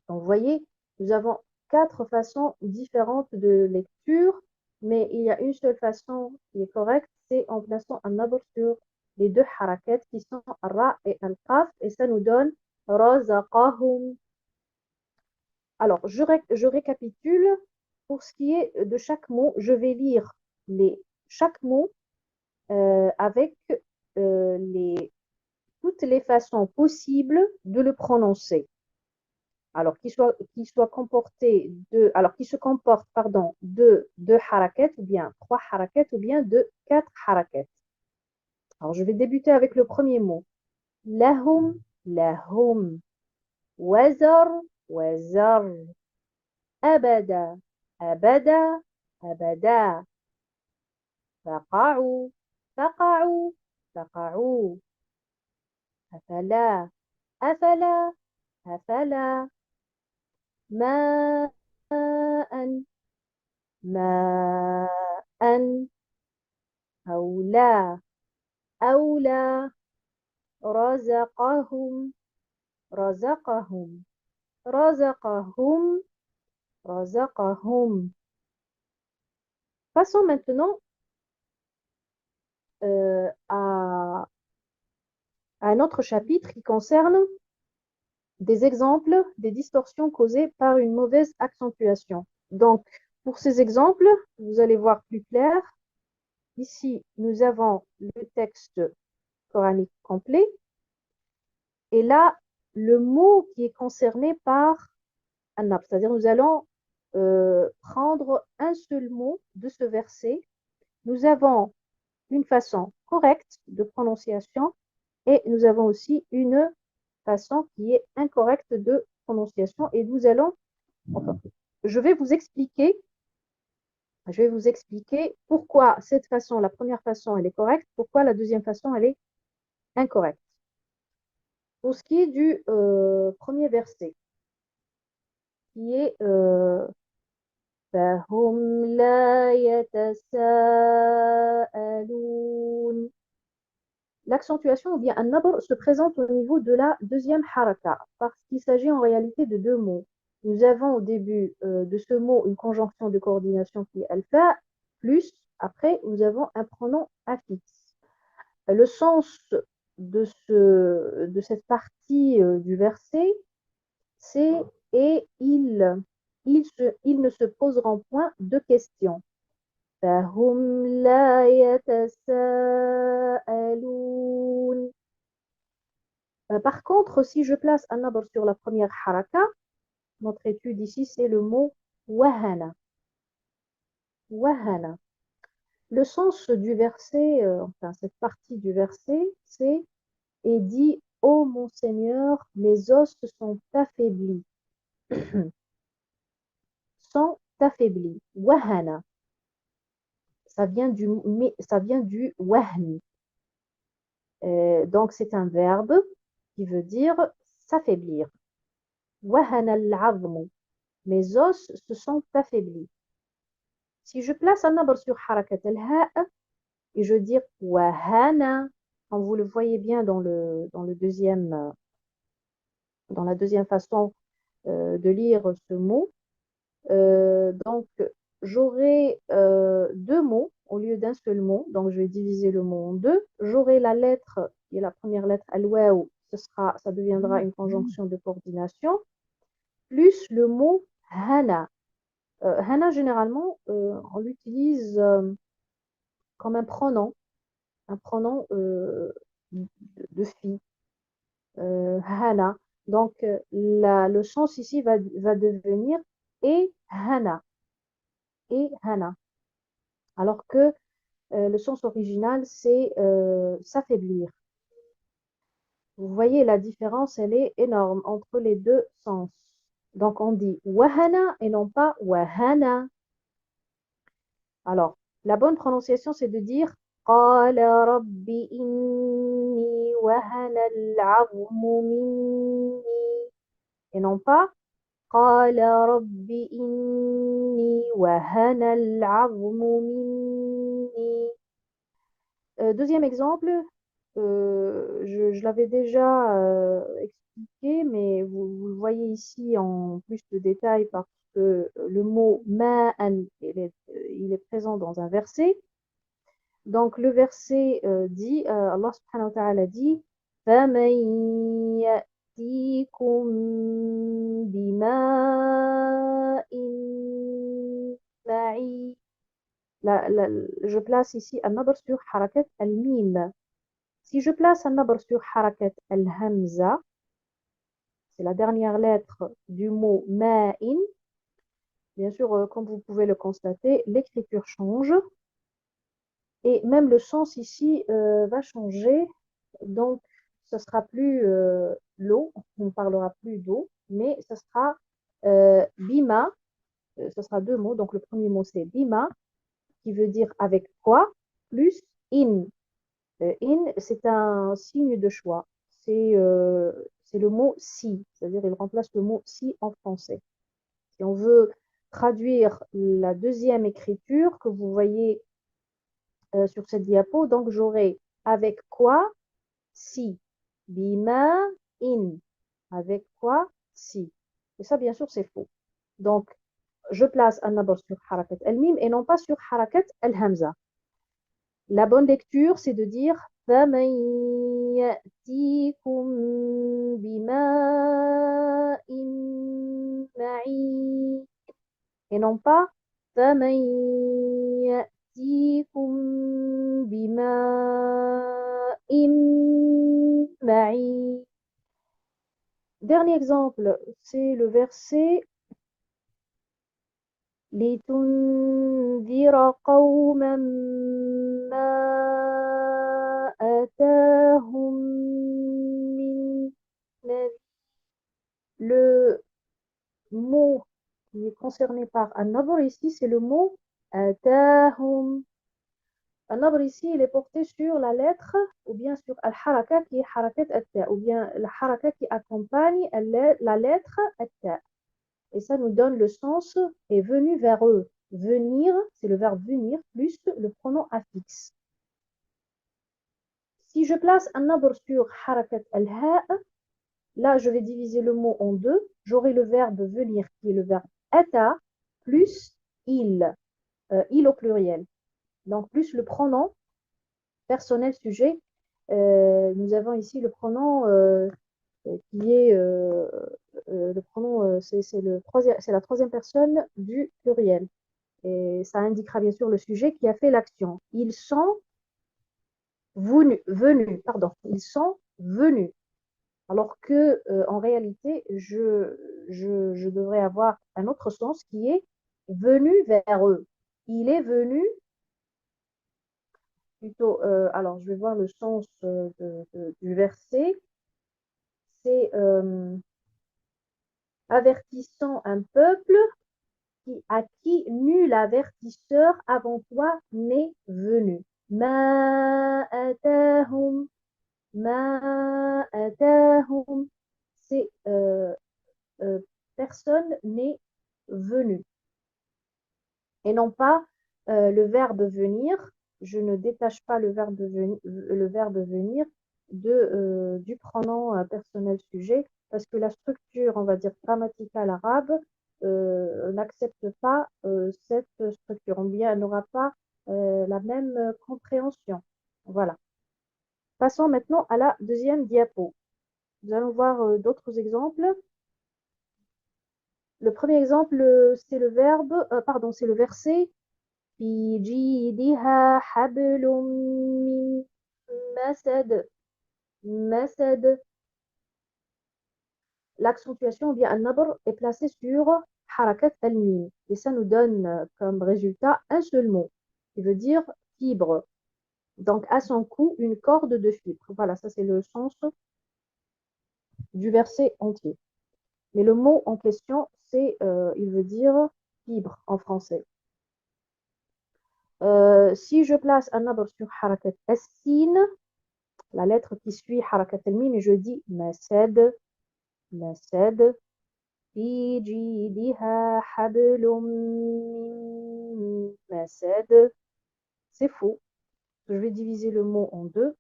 Donc, vous voyez, nous avons 4 façons différentes de lecture, mais il y a une seule façon qui est correcte, c'est en plaçant un nabr sur les 2 harakats qui sont ra et al-qaf, et ça nous donne razaqahum. Alors, je récapitule. Pour ce qui est de chaque mot, je vais lire chaque mot avec toutes les façons possibles de le prononcer. Alors, qui se comporte, pardon, de 2 harakats ou bien 3 harakats ou bien de 4 harakats. Alors, je vais débuter avec le premier mot. Lahum, lahum. Wazar, wazar. Abada, abada, abada. Faqa'u, faqa'u, faqa'u. أفلا أفلا أفلا ماء ماء أولى أولى رزقهم رزقهم رزقهم رزقهم. Passons maintenant à un autre chapitre qui concerne des exemples des distorsions causées par une mauvaise accentuation. Donc, pour ces exemples, vous allez voir plus clair. Ici, nous avons le texte coranique complet. Et là, le mot qui est concerné par un nab, c'est-à-dire nous allons prendre un seul mot de ce verset. Nous avons une façon correcte de prononciation et nous avons aussi une façon qui est incorrecte de prononciation. Et nous allons, enfin, je vais vous expliquer pourquoi cette façon, la première façon, elle est correcte, pourquoi la deuxième façon, elle est incorrecte. Pour ce qui est du premier verset, qui est فهم لا يتساءلون. L'accentuation ou bien un nabr se présente au niveau de la deuxième haraka parce qu'il s'agit en réalité de 2 mots. nous avons au début de ce mot une conjonction de coordination qui est alpha, plus, après, nous avons un pronom affixe. Le sens de cette partie du verset, c'est et ils ne se poseront point de questions. فهم لا يتساءلون. Par contre, si je place un nabr sur la première haraka, notre étude ici, c'est le mot wahana. Wahana. Le sens du verset, enfin cette partie du verset, c'est et dit ô mon Seigneur, mes os sont affaiblis. Sont affaiblis. Wahana. Ça vient du wahn. Donc c'est un verbe qui veut dire s'affaiblir. Wahana al-'azmu. Mes os se sont affaiblis. Si je place un nabr sur harakat al-ha' et je dis wahana, quand vous le voyez bien dans le deuxième, dans la deuxième façon de lire ce mot, donc j'aurai deux mots au lieu d'un seul mot, donc je vais diviser le mot en deux. J'aurai la lettre, qui est la première lettre al-waw, ça deviendra une conjonction de coordination, plus le mot hana. Hana, généralement, on l'utilise comme un pronom de fille. Hana. Donc, le sens ici va devenir et hana. Et hana. Alors que le sens original, c'est s'affaiblir. Vous voyez, la différence, elle est énorme entre les deux sens. Donc, on dit wahana et non pas wahana. Alors, la bonne prononciation, c'est de dire قال رب إني وهن العظم مني et non pas قال رب إني وهن العظم مني. Deuxième exemple, je l'avais déjà expliqué, mais vous le voyez ici en plus de détails parce que le mot ma'an, il est présent dans un verset. Donc le verset dit, Allah subhanahu wa ta'ala dit, فَمَن يَأْتِيكُم بِمَاءٍ مَعِينٍ. Je place ici un nabr sur harakat al-mim. Si je place un nabr sur harakat al-hamza, c'est la dernière lettre du mot ma'in, bien sûr, comme vous pouvez le constater, l'écriture change. Et même le sens ici va changer. Donc, ce sera plus l'eau, on ne parlera plus d'eau, mais ce sera bima, ce sera deux mots. Donc, le premier mot, c'est bima, qui veut dire avec quoi, plus in. In, c'est un signe de choix. C'est le mot si, c'est-à-dire il remplace le mot si en français. Si on veut traduire la deuxième écriture que vous voyez sur cette diapo, donc j'aurai avec quoi si. Bima in. Avec quoi si. Et ça, bien sûr, c'est faux. Donc, je place un nabr sur harakat al-mim et non pas sur harakat al-hamza. La bonne lecture, c'est de dire فَمَن يَأْتِيكُم بِمَاءٍ مَعِينٍ et non pas فَمَن يَأْتِيكُم بِمَاءٍ مَعِينٍ. Dernier exemple, c'est le verset لِتُنذِرَ قَوْمًا مَا آتَاهُم مِّن نَذِيرٍ. Le mot qui est concerné par an-nabr ici, c'est le mot آتاهum. An-nabr ici, il est porté sur la lettre ou bien sur al-haraka qui est harakat at-ta ou bien la haraka qui accompagne la lettre at-ta. Et ça nous donne le sens est venu vers eux. Venir, c'est le verbe venir plus le pronom affixe. Si je place un nabr sur harakat al-ha', Là, je vais diviser le mot en deux. J'aurai le verbe venir qui est le verbe ata plus il au pluriel. Donc, plus le pronom personnel sujet. Nous avons ici le pronom qui est le pronom, c'est la troisième personne du pluriel. Et ça indiquera bien sûr le sujet qui a fait l'action. Ils sont venus, pardon, ils sont venus. Alors que en réalité, je devrais avoir un autre sens qui est venu vers eux. Il est venu plutôt. Alors, je vais voir le sens du verset. C'est avertissant un peuple à qui nul avertisseur avant toi n'est venu. Ma atahum, ma atahum. C'est euh, personne n'est venu. Et non pas le verbe venir. Je ne détache pas le verbe venir du pronom personnel sujet parce que la structure, on va dire, grammaticale arabe n'accepte pas cette structure. On bien, elle n'aura pas la même compréhension. Voilà. Passons maintenant à la deuxième diapo. Nous allons voir d'autres exemples. Le premier exemple, c'est le verbe, pardon, c'est le verset في جيدها حبل من مسد. مسد. L'accentuation ou bien un-nabr est placé sur harakat al-mim. Et ça nous donne comme résultat un seul mot, qui veut dire fibre. Donc, à son cou, une corde de fibres. Voilà, ça c'est le sens du verset entier. Mais le mot en question, il veut dire fibre en français. Si je place un nabr sur harakat as-sin, la lettre qui suit harakat al-mim, et je dis masad, masad, fi jidiha hablum min masad. C'est faux. Je vais diviser le mot en deux.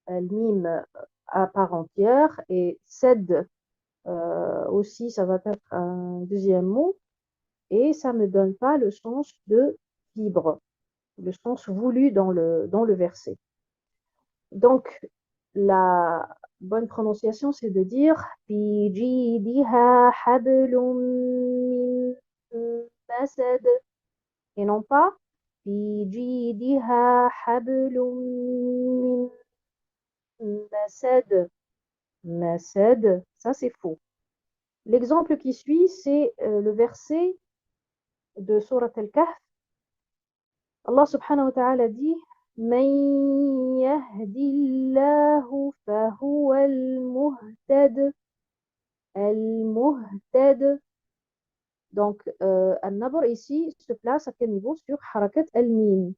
Al-mim à part entière et sad aussi, ça va être un deuxième mot. Et ça ne me donne pas le sens de fibre, le sens voulu dans le verset. Donc, la bonne prononciation, c'est de dire fi jidiha hablum min masad et non pas fi jidiha hablum min masad. Masad, ça c'est faux. L'exemple qui suit, c'est le verset de Surat Al-Kahf. Allah subhanahu wa ta'ala dit من يهد الله فهو المهتد. المهتد. Donc, al-nabr ici se place à quel niveau? Sur harakat al-mim.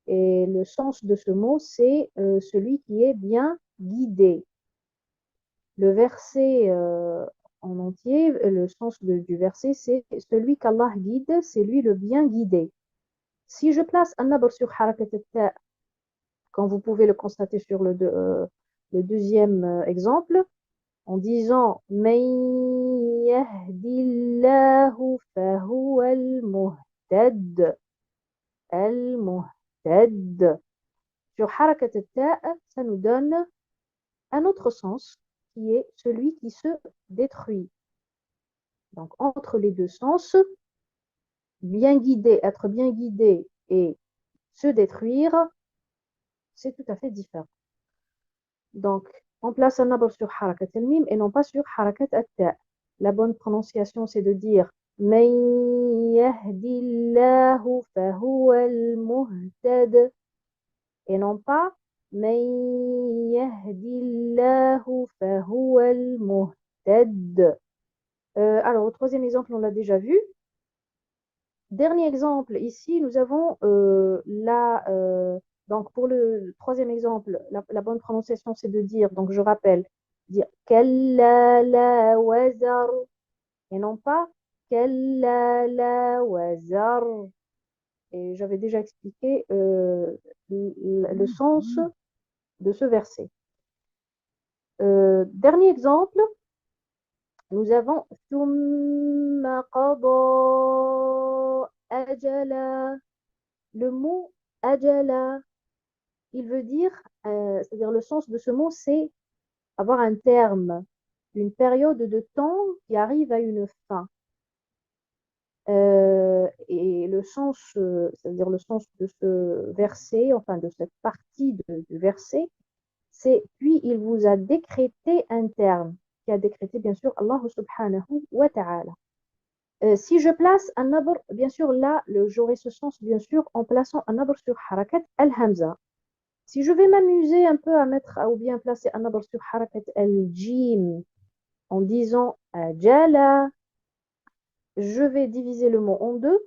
Et le sens de ce mot, c'est celui qui est bien guidé. Le verset en entier, le sens du verset, c'est celui qu'Allah guide, c'est lui le bien guidé. Si je place al-nabr sur harakat al-ta, comme vous pouvez le constater sur le deuxième exemple, en disant من يهد الله فهو المهتد. المهتد. Sur harakat al-ta, ça nous donne un autre sens qui est celui qui se détruit. Donc entre les deux sens, bien guidé, être bien guidé et se détruire, c'est tout à fait différent. Donc, on place un nabr sur harakat al-mim et non pas sur harakat al-ta. La bonne prononciation, c'est de dire من يهد الله فهو المهتد et non pas من يهد الله فهو المهتد. Alors, au troisième exemple, on l'a déjà vu. Dernier exemple, ici, nous avons donc pour le troisième exemple, la bonne prononciation, c'est de dire, donc je rappelle, dire kalla la wazar et non pas kalla la wazar. Et j'avais déjà expliqué le sens de ce verset. Dernier exemple, nous avons ثم قضى أجلا. Le mot ajala, il veut dire, c'est-à-dire le sens de ce mot, c'est avoir un terme, une période de temps qui arrive à une fin. Et le sens, c'est-à-dire le sens de ce verset, enfin de cette partie du verset, c'est puis il vous a décrété un terme, qui a décrété bien sûr Allah subhanahu wa ta'ala. Si je place un nabr, bien sûr là, j'aurai ce sens bien sûr en plaçant un nabr sur harakat al-hamza. Si je vais m'amuser un peu à mettre ou bien placer un nabr sur harakat al-jim en disant jala, je vais diviser le mot en deux.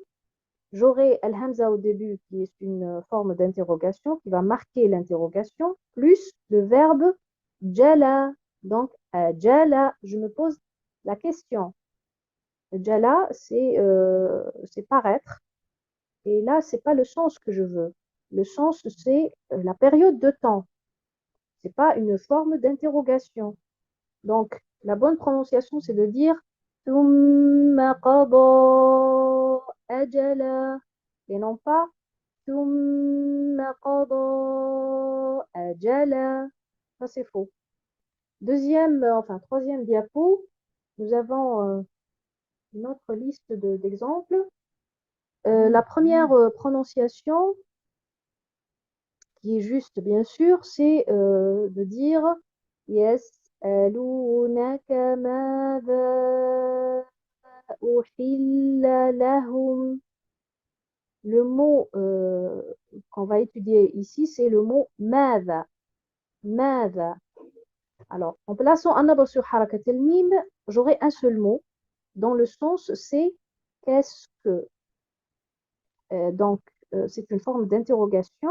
J'aurai al-hamza au début qui est une forme d'interrogation qui va marquer l'interrogation plus le verbe jala. Donc jala, je me pose la question. Jala, c'est paraître. Et là, c'est pas le sens que je veux. Le sens, c'est la période de temps. C'est pas une forme d'interrogation. Donc, la bonne prononciation, c'est de dire ثم قضى أجلا et non pas ثم قضى أجلا. Ça, c'est faux. Troisième diapo, nous avons une autre liste d'exemples. La première prononciation, qui est juste, bien sûr, c'est de dire يسألونك ماذا أحل لهم. Le mot qu'on va étudier ici, c'est le mot ماذا. ماذا. Alors, en plaçant un arbre sur harakat al-mim, j'aurai un seul mot, dont le sens c'est qu'est-ce que. Donc, c'est une forme d'interrogation.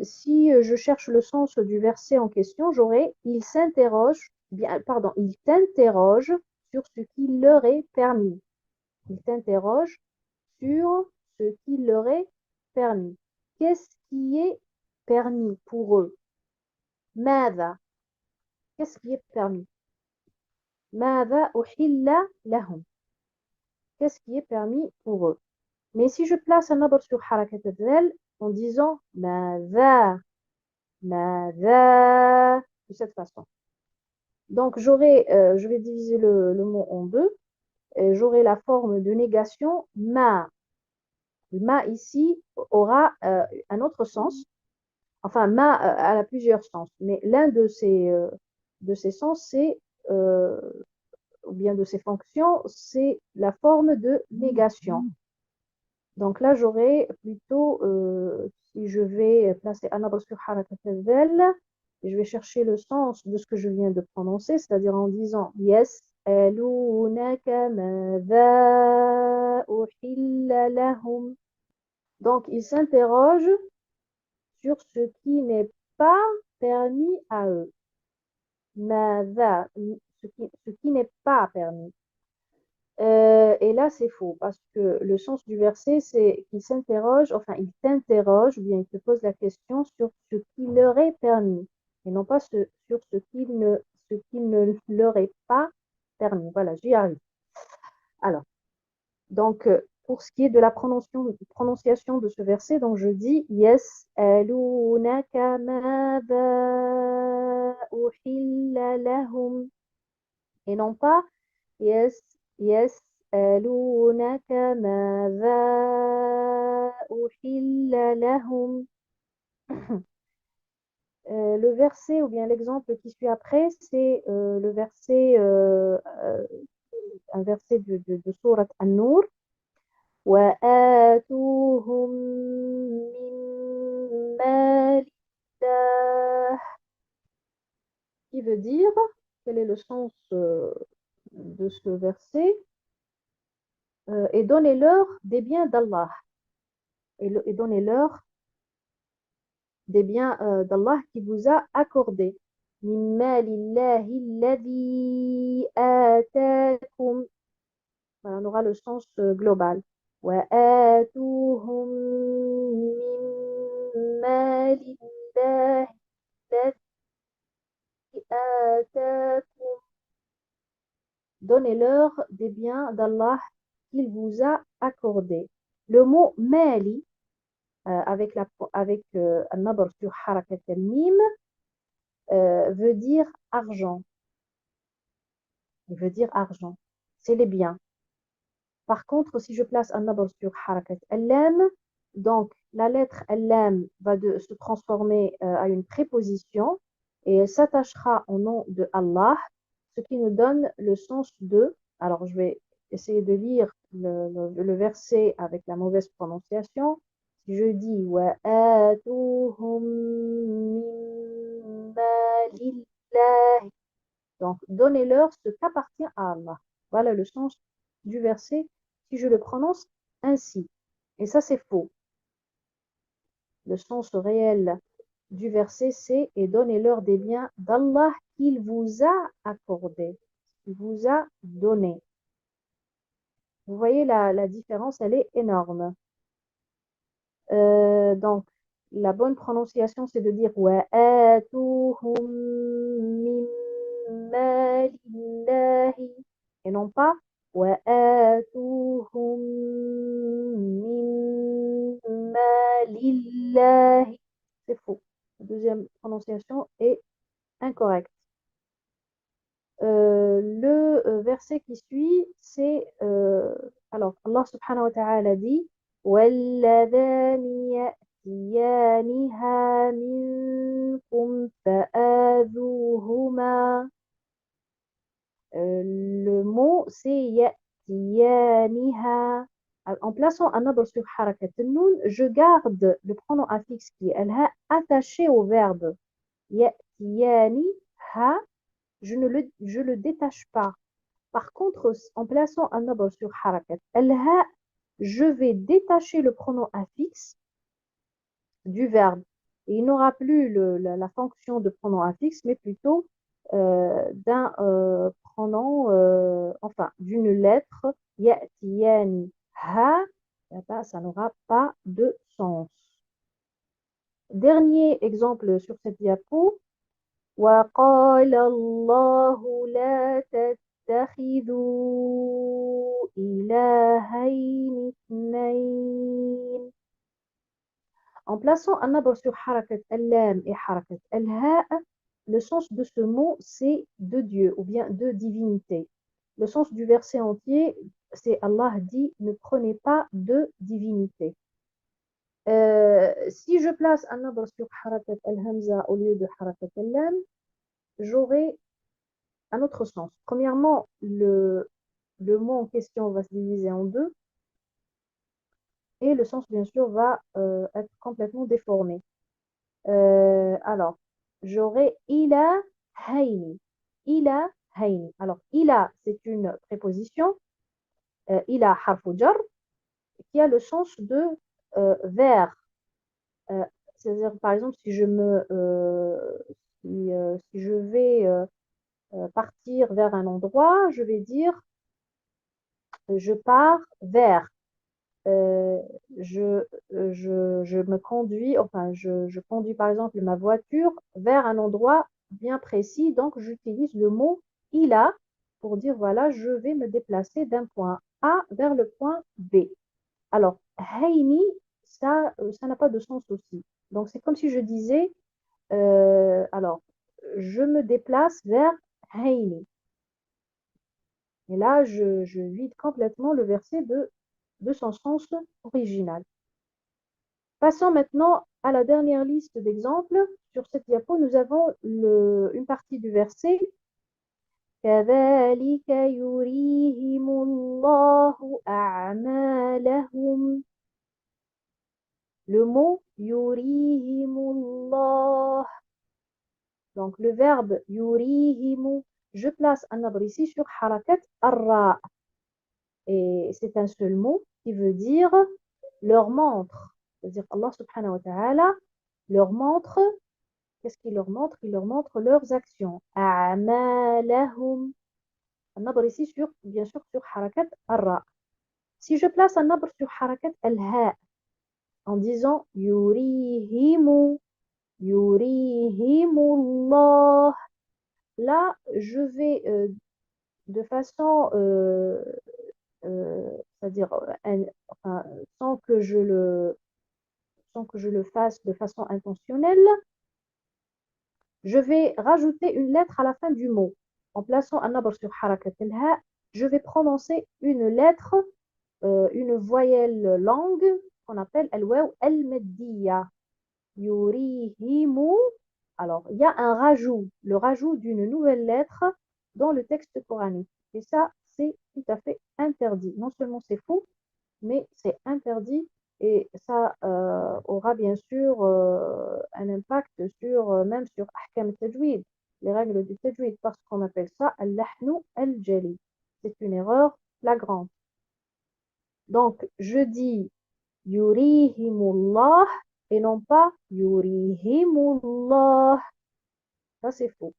Si je cherche le sens du verset en question, j'aurai il s'interroge, bien, pardon, il t'interroge sur ce qui leur est permis. Il t'interroge sur ce qui leur est permis. Qu'est-ce qui est permis pour eux? ماذا. Qu'est-ce qui est permis? ماذا أحل لهم. Qu'est-ce qui est permis pour eux? Mais si je place un arbre sur harakat al en disant ماذا, ماذا, de cette façon. Donc, je vais diviser le mot en deux. J'aurai la forme de négation ma. Le ma ici aura un autre sens. Enfin, ma a plusieurs sens, mais l'un de ces sens, c'est, ou bien de ces fonctions, c'est la forme de négation. Donc là, j'aurai plutôt, si je vais placer un arbre sur harakat al-dhal, je vais chercher le sens de ce que je viens de prononcer, c'est-à-dire en disant yas'alunaka madha uhilla lahum. Donc, il s'interroge sur ce qui n'est pas permis à eux. Madha, ce qui n'est pas permis. Et là, c'est faux, parce que le sens du verset, c'est qu'il s'interroge, enfin, il t'interroge, ou bien il te pose la question sur ce qui leur est permis, et non pas sur ce qui ne leur est pas permis. Voilà, j'y arrive. Alors, donc, pour ce qui est de la prononciation de ce verset, donc je dis Yas'alunaka madha uhilla lahum, et non pas يسألونك ماذا أحل لهم. Le verset ou bien l'exemple qui suit après, c'est le verset, un verset de sourate An-Nur. وآتوهم من مال الله, qui veut dire, quel est le sens de ce verset? Et donnez-leur des biens d'Allah. Et donnez-leur des biens d'Allah qui vous a accordé. من مال الله الذي آتاكم. Voilà, on aura le sens global. وآتوهم من مال الله الذي آتاكم. Donnez-leur des biens d'Allah qu'il vous a accordés. Le mot mali, avec un sur harakat al-mim, veut dire argent. Il veut dire argent. C'est les biens. Par contre, si je place un nabr sur harakat al-lam, donc la lettre al-lam va se transformer à une préposition et elle s'attachera au nom de Allah, ce qui nous donne le sens de. Alors, je vais essayer de lire le verset avec la mauvaise prononciation. Si je dis wa atuhum min malillahi, donc donnez-leur ce qu'appartient à Allah. Voilà le sens du verset si je le prononce ainsi. Et ça, c'est faux. Le sens réel du verset, c'est « Et donnez-leur des biens d'Allah qu'il vous a accordé, qu'il vous a donné. » Vous voyez, la différence, elle est énorme. Donc, la bonne prononciation, c'est de dire « Wa atuhum min malillahi » et non pas « Wa atuhum min malillahi » c'est faux. La deuxième prononciation est incorrecte. Le verset qui suit, c'est alors Allah subhanahu wa ta'ala dit وَالَّذَانِ يَأْتِيَانِهَا مِنكُمْ فَآذُوهُمَا. Le mot c'est يَأْتِيَانِهَا. En plaçant un arbre sur harakat al-nun, je garde le pronom affixe qui est al-ha attaché au verbe ya'tiyani ha, je le détache pas. Par contre, en plaçant un arbre sur harakat al-ha, je vais détacher le pronom affixe du verbe. Et il n'aura plus la fonction de pronom affixe, mais plutôt d'un pronom, enfin, d'une lettre, ya'tiyani ha, ça n'aura pas de sens. Dernier exemple sur cette diapo, وقال الله لا تتخذوا إلهين اثنين. En plaçant un arbre sur harakat al-lam et harakat al-ha, le sens de ce mot c'est de Dieu ou bien de divinité. Le sens du verset entier, c'est Allah dit ne prenez pas de divinité. Si je place un arbre sur harakat al-hamza au lieu de harakat al-lam, j'aurai un autre sens. Premièrement, le mot en question va se diviser en deux et le sens, bien sûr, va être complètement déformé. Alors, j'aurai ila hayni. Ila hayni. Alors, ila, c'est une préposition. Ila harfu jar, qui a le sens de vers. C'est-à-dire, par exemple, si je vais partir vers un endroit, je vais dire je pars vers. Euh, je me conduis, enfin, je conduis par exemple ma voiture vers un endroit bien précis, donc j'utilise le mot ila pour dire voilà, je vais me déplacer d'un point A vers le point B. Alors, hayni, ça n'a pas de sens aussi. Donc, c'est comme si je disais, alors, je me déplace vers hayni. Et là, je vide complètement le verset de son sens original. Passons maintenant à la dernière liste d'exemples. Sur cette diapo, nous avons une partie du verset. كذلك يريهم الله أعمالهم. Le mot yurimullah. Donc le verbe yurihimu, je place un arbre ici sur harakat arra. Et c'est un seul mot qui veut dire leur montre. C'est-à-dire Allah subhanahu wa ta'ala leur montre, qu'est-ce qu'il leur montre? Il leur montre leurs actions. A'malahum. Un arbre ici sur, bien sûr, sur harakat arra. Si je place un arbre sur harakat al-ha, en disant yurihimu, yurimullah, là, je vais de façon, c'est-à-dire enfin, sans que je le fasse de façon intentionnelle, je vais rajouter une lettre à la fin du mot. En plaçant un nabr sur harakat al-ha, je vais prononcer une lettre, une voyelle langue qu'on appelle al-waw al-maddiya. Yurihimu. Alors, il y a un rajout, le rajout d'une nouvelle lettre dans le texte coranique. Et ça, c'est tout à fait interdit. Non seulement c'est faux, mais c'est interdit et ça aura bien sûr un impact sur, même sur ahkam tajwid, les règles du tajwid, parce qu'on appelle ça al-lahnu al-jali. C'est une erreur flagrante. Donc, je dis yurihimullah et non pas yurihimullah. Ça, c'est faux.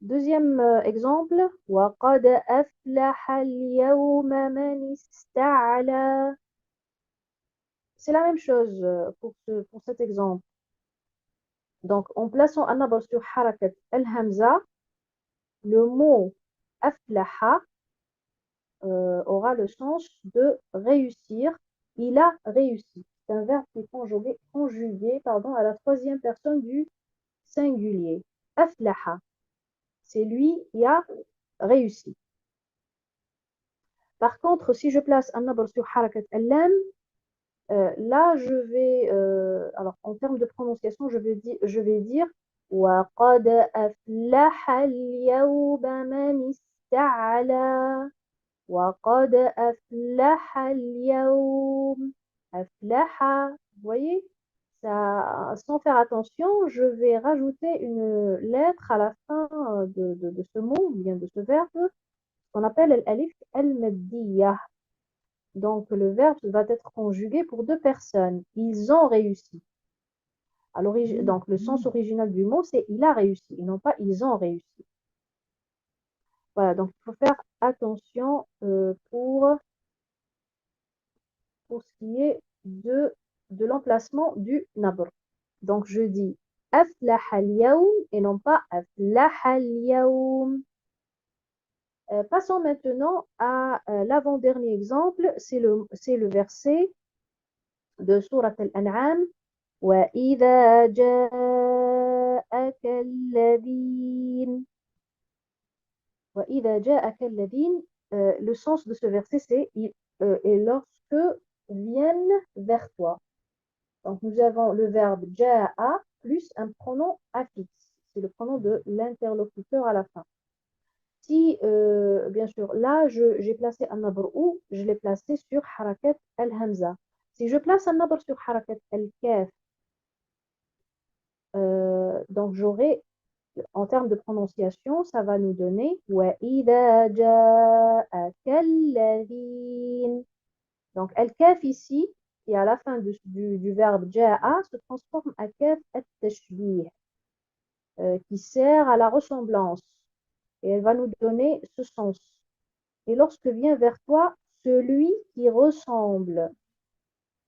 Deuxième exemple, وَقَدْ أَفْلَحَ الْيَوْمَ مَنِ اسْتَعْلَى. C'est la même chose pour cet exemple. Donc, en plaçant un nabr sur harakat al-hamza, le mot aflaha aura le sens de réussir. Il a réussi. C'est un verbe qui est conjugué à la troisième personne du singulier. Aflaha, c'est lui qui a réussi. Par contre, si je place un nabr sur harakat al-lam, là, je vais, alors en termes de prononciation, je vais dire وَقَدْ أَفْلَحَ الْيَوْمَ مَنِ اسْتَعْلَى. وَقَدْ أَفْلَحَ الْيَوْمَ. أَفْلَحَ. Vous voyez, ça, sans faire attention, je vais rajouter une lettre à la fin de ce mot, ou bien de ce verbe, qu'on appelle l'alif al-maddiyah. Donc, le verbe va être conjugué pour deux personnes. Ils ont réussi. Donc, le sens original du mot, c'est il a réussi, et non pas ils ont réussi. Voilà, donc il faut faire attention pour ce qui est de l'emplacement du nabr. Donc, je dis aflaha al-yawm et non pas aflaha al-yawm. Passons maintenant à l'avant-dernier exemple, c'est le verset de Surat al-An'am. وإذا جاءك الذين وإذا جاءك الذين le sens de ce verset c'est et lorsque viennent vers toi. Donc nous avons le verbe ja'a plus un pronom affixe. C'est le pronom de l'interlocuteur à la fin. Si, bien sûr, là, j'ai placé un nabr ou je l'ai placé sur harakat al-hamza. Si je place un nabr sur harakat al-kaf, donc j'aurai, en termes de prononciation, ça va nous donner وَإِذَا جَاءَكَ الَّذِينَ. Donc, al-kaf ici, qui est à la fin du verbe ja'a, se transforme à kaf at-tashbih, qui sert à la ressemblance. Et elle va nous donner ce sens. Et lorsque vient vers toi celui qui ressemble.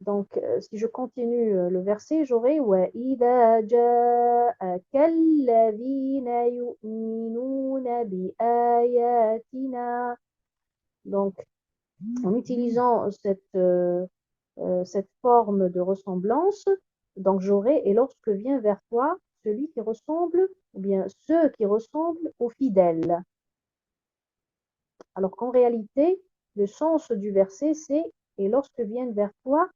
Donc, si je continue le verset, j'aurai وَإِذَا جَاءَكَ الَّذِينَ يُؤْمِنُونَ بِآيَاتِنَا. Donc, en utilisant cette forme de ressemblance, donc j'aurai et lorsque vient vers toi celui qui ressemble, ou bien ceux qui ressemblent aux fidèles. Alors qu'en réalité, le sens du verset, c'est et lorsque viennent vers toi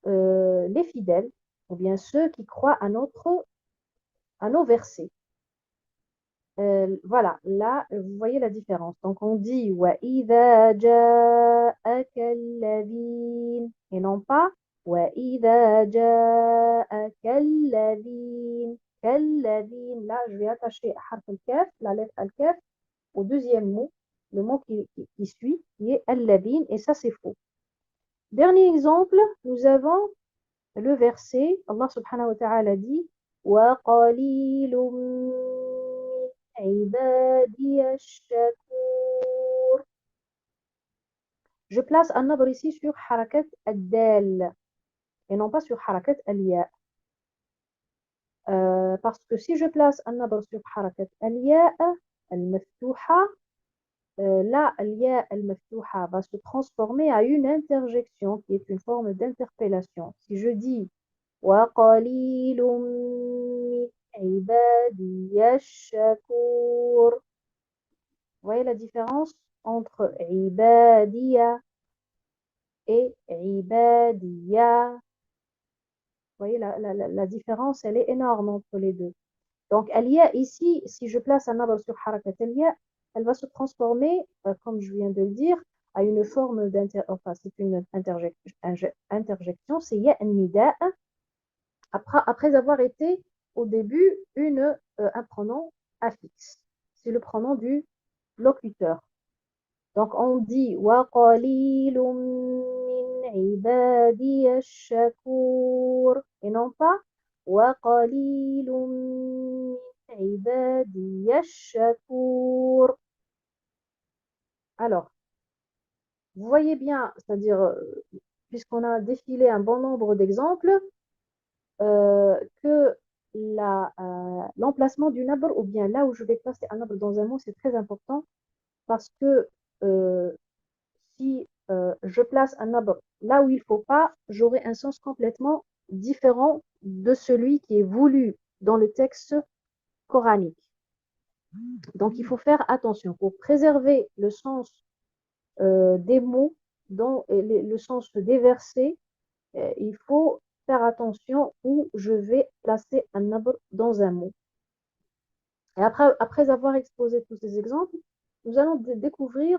les fidèles, ou bien ceux qui croient à nos versets. Voilà, là, vous voyez la différence. Donc, on dit وَإِذَا جَاءَكَ الَّذِينَ et non pas وَإِذَا جَاءَكَ الَّذِينَ. كَالَّذِينَ, là, je vais attacher harf al-kaf, la lettre al-kaf, au deuxième mot, le mot qui suit, qui est الَّذِينَ, et ça, c'est faux. Dernier exemple, nous avons le verset, Allah subhanahu wa ta'ala dit وَقَلِيلٌ مِّنْ عِبَادِيَ الشَّكُورِ. Je place un nabr ici sur harakat ad-dal et non pas sur harakat al-ya. Parce que si je place un nabr sur harakat al-ya al-maftuha, là, al-ya al-maftuha va se transformer à une interjection qui est une forme d'interpellation. Si je dis وَقَلِيلٌ مِّنْ عِبَادِيَ الشَّكُورُ. Vous voyez la différence entre عِبَادِيَ et عِبَادِيَ. Vous voyez la différence, elle est énorme entre les deux. Donc, al-ya ici, si je place un nabr sur harakat al-ya, elle va se transformer, comme je viens de le dire, à une forme enfin, c'est une interjection, c'est ya an-nida, après avoir été au début un pronom affixe. C'est le pronom du locuteur. Donc, on dit وَقَلِيلٌ مِّنْ عِبَادِيَ الشَّكُورُ et non pas وَقَلِيلٌ مِّنْ عِبَادِيَ الشَّكُورُ. Alors, vous voyez bien, c'est-à-dire, puisqu'on a défilé un bon nombre d'exemples, que l'emplacement du nabr, ou bien là où je vais placer un nabr dans un mot, c'est très important parce que si je place un nabr là où il ne faut pas, j'aurai un sens complètement différent de celui qui est voulu dans le texte coranique. Donc il faut faire attention pour préserver le sens des mots, le sens des versets. Il faut faire attention où je vais placer un nabr dans un mot. Et après avoir exposé tous ces exemples, nous allons découvrir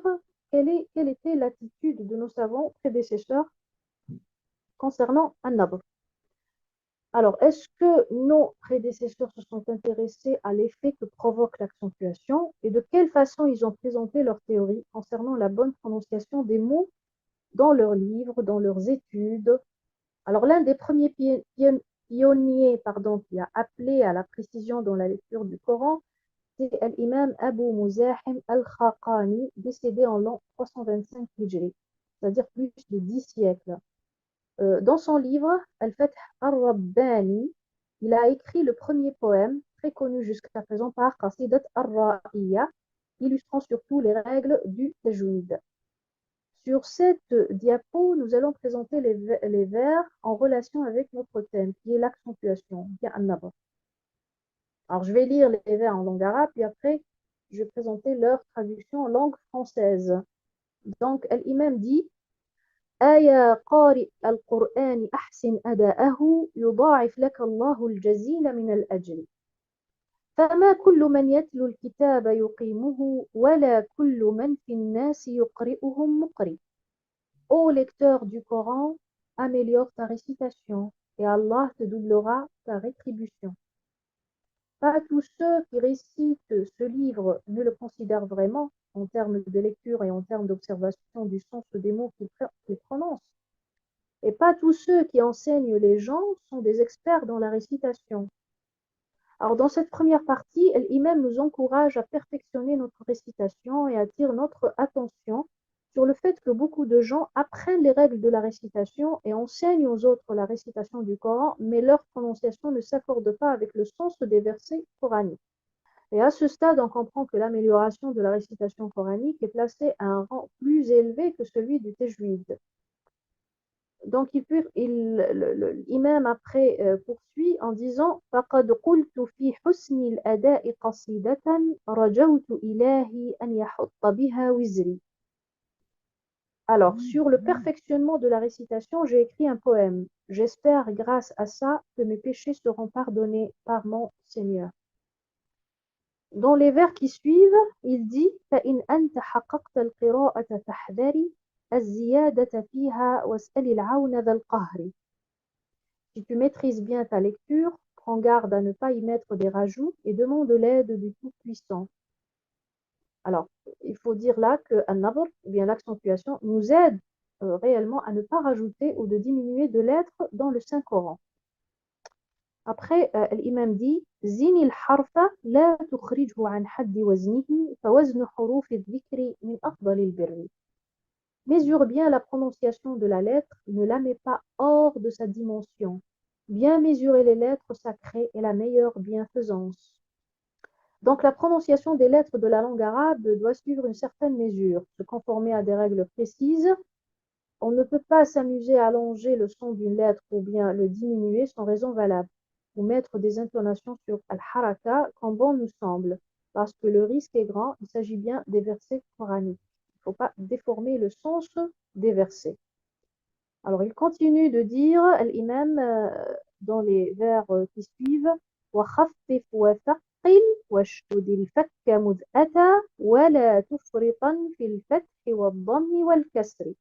quelle était l'attitude de nos savants prédécesseurs concernant un nabr. Alors, est-ce que nos prédécesseurs se sont intéressés à l'effet que provoque l'accentuation et de quelle façon ils ont présenté leur théorie concernant la bonne prononciation des mots dans leurs livres, dans leurs études? Alors, l'un des premiers pionniers qui a appelé à la précision dans la lecture du Coran, c'est l'imam Abu Muzahim al-Khaqani, décédé en l'an 325 Hijri, c'est-à-dire plus de 10 siècles. Dans son livre Al-Fath al-Rabbani, il a écrit le premier poème, très connu jusqu'à présent par Qasidat al-Ra'iyya, illustrant surtout les règles du tajwid. Sur cette diapo, nous allons présenter les vers en relation avec notre thème, qui est l'accentuation, bien an-nabr. Alors, je vais lire les vers en langue arabe, puis après, je vais présenter leur traduction en langue française. Donc, l'imam dit أيا قارئ القرآن أحسن أداءه يضاعف لك الله الجزيل من الأجر فما كل من يتلو الكتاب يقيمه ولا كل من في الناس يقرئهم مقرئ. Ô lecteur du Coran, améliore ta récitation et Allah te doublera ta rétribution. Pas tous ceux qui récitent ce livre ne le considèrent vraiment en termes de lecture et en termes d'observation du sens des mots qu'ils prononcent. Et pas tous ceux qui enseignent les gens sont des experts dans la récitation. Alors, dans cette première partie, l'imam nous encourage à perfectionner notre récitation et attire notre attention sur le fait que beaucoup de gens apprennent les règles de la récitation et enseignent aux autres la récitation du Coran, mais leur prononciation ne s'accorde pas avec le sens des versets coraniques. Et à ce stade, on comprend que l'amélioration de la récitation coranique est placée à un rang plus élevé que celui du tajwid. Donc, l'imam après poursuit en disant فَقَدْ قُلْتُ فِي حُسْنِ الْأَدَاءِ قَصِيدَةً رَجَوْتُ إِلَهِي أَنْ يَحُطَّ بِهَا وِزْرِي. Alors, sur le perfectionnement de la récitation, j'ai écrit un poème. J'espère, grâce à ça, que mes péchés seront pardonnés par mon Seigneur. Dans les vers qui suivent, il dit فَإِنْ أَنْتَ حَقَّقْتَ الْقِرَاءَةَ فَاحْذَرِ الزِّيَادَةَ فِيهَا وَاسْأَلِ الْعَوْنَ ذَا الْقَهْرِ. Si tu maîtrises bien ta lecture, prends garde à ne pas y mettre des rajouts et demande l'aide du Tout-Puissant. Alors, il faut dire là que an-nabr, ou bien l'accentuation, nous aide réellement à ne pas rajouter ou de diminuer de lettres dans le Saint-Coran. Après, l'imam dit زِنِ الْحَرْفَ لَا تُخْرِجْهُ عَنْ حَدِّ وَزْنِهِ فَوَزْنُ حُرُوفِ الذِّكْرِ مِنْ أَفْضَلِ الْبِرِّ. Mesure bien la prononciation de la lettre, ne la mets pas hors de sa dimension. Bien mesurer les lettres sacrées est la meilleure bienfaisance. Donc, la prononciation des lettres de la langue arabe doit suivre une certaine mesure, se conformer à des règles précises. On ne peut pas s'amuser à allonger le son d'une lettre ou bien le diminuer sans raison valable, ou mettre des intonations sur al-haraka quand bon nous semble, parce que le risque est grand, il s'agit bien des versets coraniques. Il ne faut pas déformer le sens des versets. Alors, il continue de dire, l'imam, dans les vers qui suivent, وخفف وثقل واشدد الفك مذ أتى ولا تفرطا في الفتح والضم والكسر.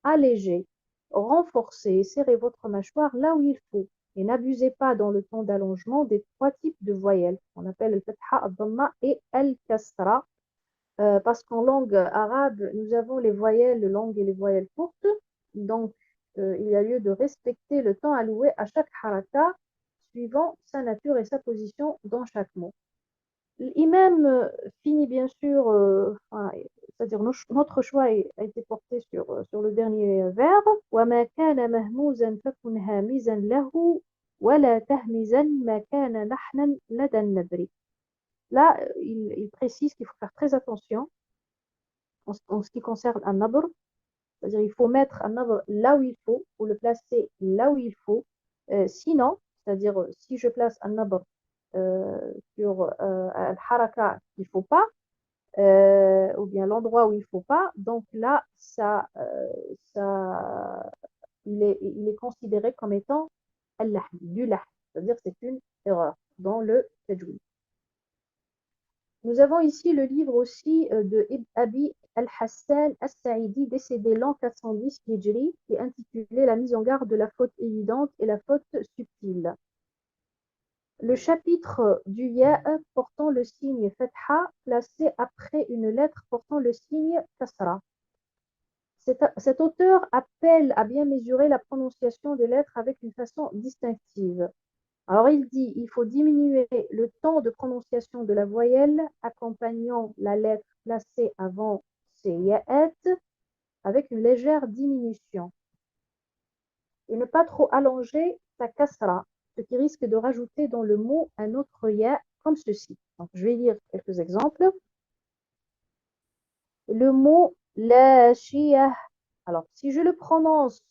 Allégez, renforcez et serrez votre mâchoire là où il faut. Et n'abusez pas dans le temps d'allongement des trois types de voyelles. On appelle le fatha, al-dhamma et al-kasra. Parce qu'en langue arabe, nous avons les voyelles longues et les voyelles courtes. Donc, il y a lieu de respecter le temps alloué à chaque haraka, suivant sa nature et sa position dans chaque mot. L'imam finit bien sûr, c'est-à-dire notre choix a été porté sur le dernier vers. وَمَا كَانَ مَهْمُوزًا فَكُنْ هَامِزًا لَهُ وَلَا تَهْمِزًا مَا كَانَ نَحْنًا لَدَى النَّبْرِ. Là, il précise qu'il faut faire très attention en ce qui concerne un nabr, c'est-à-dire il faut mettre un nabr là où il faut le placer là où il faut. Sinon, c'est-à-dire si je place un nabr sur al-haraka qu'il ne faut pas, ou bien l'endroit où il ne faut pas, donc là, il est considéré comme étant du lah, c'est-à-dire c'est une erreur dans le tajwid. Nous avons ici le livre aussi de Abi al-Hassan al-Sa'idi, décédé l'an 410 Hijri, qui est intitulé La mise en garde de la faute évidente et la faute subtile. Le chapitre du ya portant le signe fatha placé après une lettre portant le signe kasra. Cet auteur appelle à bien mesurer la prononciation des lettres avec une façon distinctive. Alors il dit, il faut diminuer le temps de prononciation de la voyelle accompagnant la lettre placée avant ces ya'at avec une légère diminution. Et ne pas trop allonger sa kasra, ce qui risque de rajouter dans le mot un autre ya comme ceci. Donc, je vais lire quelques exemples. Le mot la shiyah. Alors, si je le prononce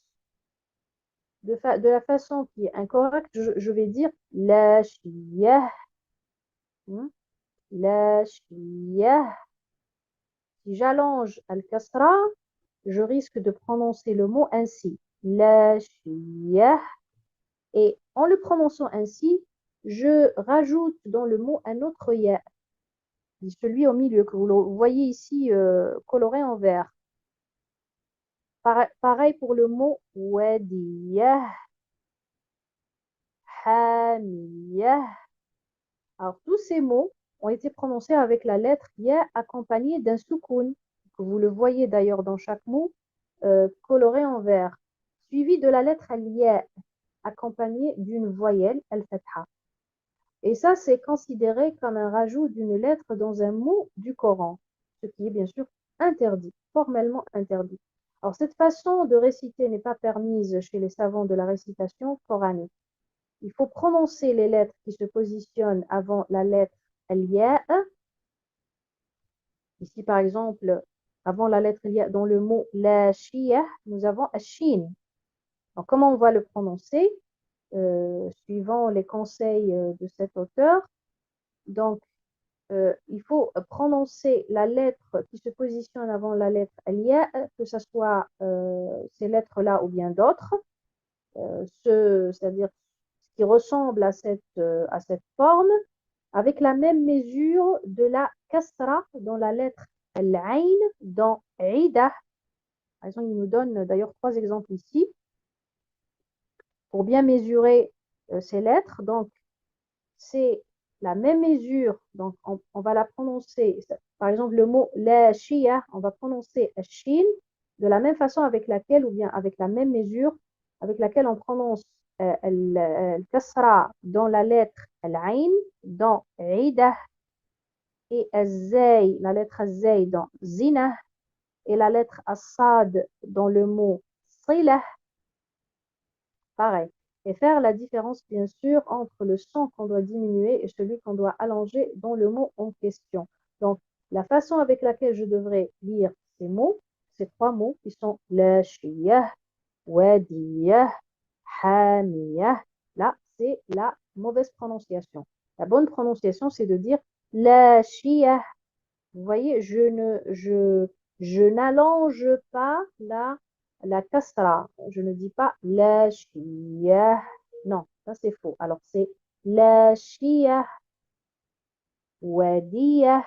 de la façon qui est incorrecte, je vais dire la shiyah. La shiyah. Si j'allonge al-kasra, je risque de prononcer le mot ainsi. La shiyah. Et en le prononçant ainsi, je rajoute dans le mot un autre ya, celui au milieu que vous voyez ici coloré en vert. Pareil pour le mot wadiyah, hamiyah. Alors tous ces mots ont été prononcés avec la lettre ya accompagnée d'un soukoun, que vous le voyez d'ailleurs dans chaque mot coloré en vert, suivi de la lettre al-ya accompagnée d'une voyelle al-fatha. Et ça, c'est considéré comme un rajout d'une lettre dans un mot du Coran, ce qui est bien sûr interdit, formellement interdit. Alors, cette façon de réciter n'est pas permise chez les savants de la récitation coranique. Il faut prononcer les lettres qui se positionnent avant la lettre al-ya. Ici, par exemple, avant la lettre ya, dans le mot la shiyah, nous avons ashin. Alors, comment on va le prononcer suivant les conseils de cet auteur? Donc, il faut prononcer la lettre qui se positionne avant la lettre ya, que ce soit ces lettres-là ou bien d'autres, c'est-à-dire ce qui ressemble à cette forme, avec la même mesure de la kasra dans la lettre al-ain, dans ida. Par exemple, il nous donne d'ailleurs 3 exemples ici pour bien mesurer ces lettres. Donc, c'est la même mesure, donc on va la prononcer, par exemple le mot la shia, on va prononcer shin de la même façon avec laquelle, ou bien avec la même mesure, avec laquelle on prononce al-kasra dans la lettre al-ain, dans ida, et al-zay, la lettre al-zay dans zina, et la lettre al-sad dans le mot silah, pareil. et faire la différence, bien sûr, entre le son qu'on doit diminuer et celui qu'on doit allonger dans le mot en question. Donc, la façon avec laquelle je devrais lire ces mots, ces trois mots qui sont lashiyah, wadiyah, hamiyah, là, c'est la mauvaise prononciation. La bonne prononciation, c'est de dire lashiyah. Vous voyez, je n'allonge pas la kasra. Je ne dis pas la shiyah. Non, ça c'est faux. Alors c'est la shiyah, wadiyah,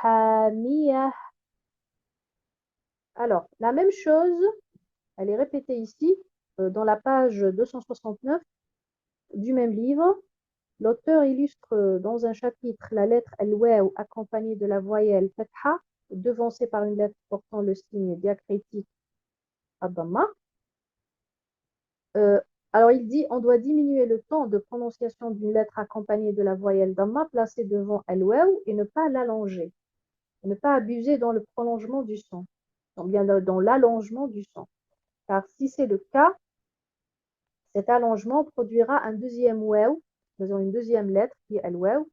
hamiyah. Alors, la même chose, elle est répétée ici, dans la page 269 du même livre. L'auteur illustre dans un chapitre la lettre al-waw accompagnée de la voyelle fatha, devancée par une lettre portant le signe diacritique ad-damma. Alors il dit on doit diminuer le temps de prononciation d'une lettre accompagnée de la voyelle damma placée devant al-waw et ne pas l'allonger, ne pas abuser dans le prolongement du son, donc bien dans l'allongement du son. Car si c'est le cas, cet allongement produira un deuxième waw, faisons une deuxième lettre qui est al-waw,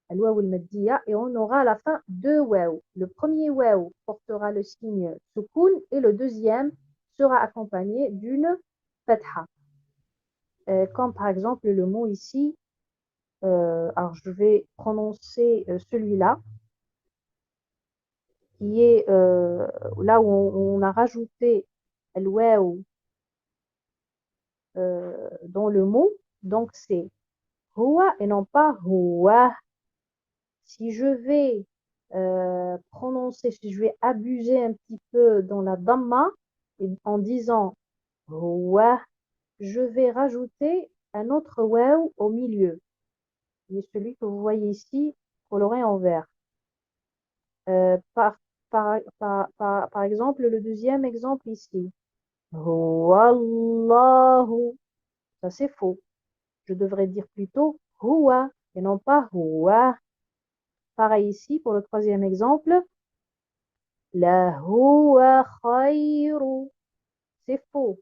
al-waw al-maddiya, et on aura à la fin deux waw. Le premier waw portera le signe sukun et le deuxième sera accompagné d'une fatha. Comme par exemple le mot ici, alors je vais prononcer celui-là, qui est là où on a rajouté al-waw dans le mot, donc c'est huwa et non pas huwa. Si je vais prononcer, si je vais abuser un petit peu dans la damma en disant huwa, je vais rajouter un autre waw au milieu, qui est celui que vous voyez ici, coloré en vert. Euh, par, par exemple, le deuxième exemple ici, Wallahu, ça c'est faux. Je devrais dire plutôt huwa et non pas huwa. Pareil ici pour le troisième exemple, la huwa khayru. C'est faux.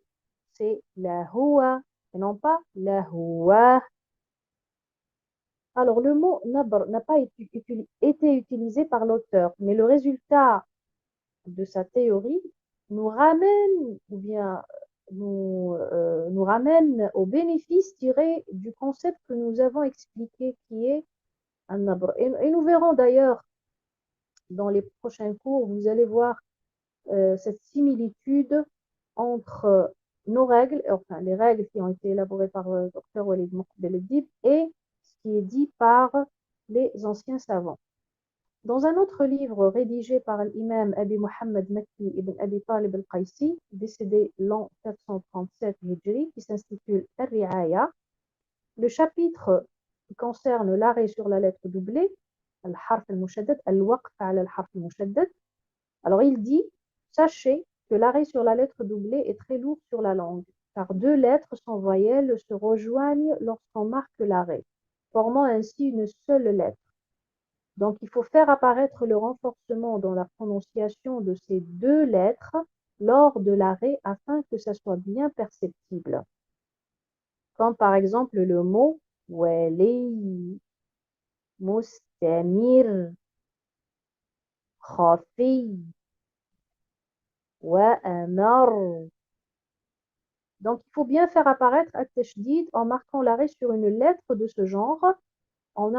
C'est la huwa et non pas la huwa. Alors, le mot nabr n'a pas été utilisé par l'auteur, mais le résultat de sa théorie nous ramène, ou bien nous ramène au bénéfice tiré du concept que nous avons expliqué qui est un nabr. Et nous verrons d'ailleurs dans les prochains cours, vous allez voir cette similitude entre nos règles, enfin les règles qui ont été élaborées par le docteur Walid Moukbel-Edib et ce qui est dit par les anciens savants. Dans un autre livre rédigé par l'imam Abi Muhammad Makki ibn Abi Talib al-Qaisi, décédé l'an 437 Hijri, qui s'intitule Al-Ri'aya, le chapitre qui concerne l'arrêt sur la lettre doublée, al-harf al-mushaddad, al-waqf ala al-harf al-mushaddad, alors il dit, sachez que l'arrêt sur la lettre doublée est très lourd sur la langue, car deux lettres sans voyelle se rejoignent lorsqu'on marque l'arrêt, formant ainsi une seule lettre. Donc, il faut faire apparaître le renforcement dans la prononciation de ces deux lettres lors de l'arrêt afin que ça soit bien perceptible. Comme par exemple le mot wali, mustamir, khafi, wa amar. Donc, il faut bien faire apparaître at-tashdid en marquant l'arrêt sur une lettre de ce genre. On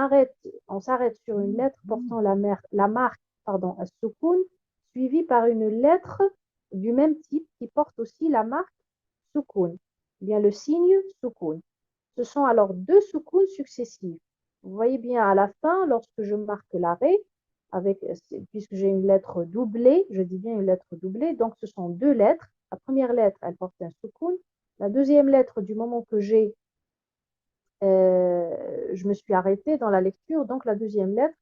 s'arrête sur une lettre portant la marque, pardon, as-sukun, suivie par une lettre du même type qui porte aussi la marque sukun, bien le signe sukun. Ce sont alors deux sukuns successifs. Vous voyez bien à la fin, lorsque je marque l'arrêt, puisque j'ai une lettre doublée, je dis bien une lettre doublée, donc ce sont deux lettres. La première lettre, elle porte un sukun. La deuxième lettre, du moment que je me suis arrêtée dans la lecture, donc la deuxième lettre,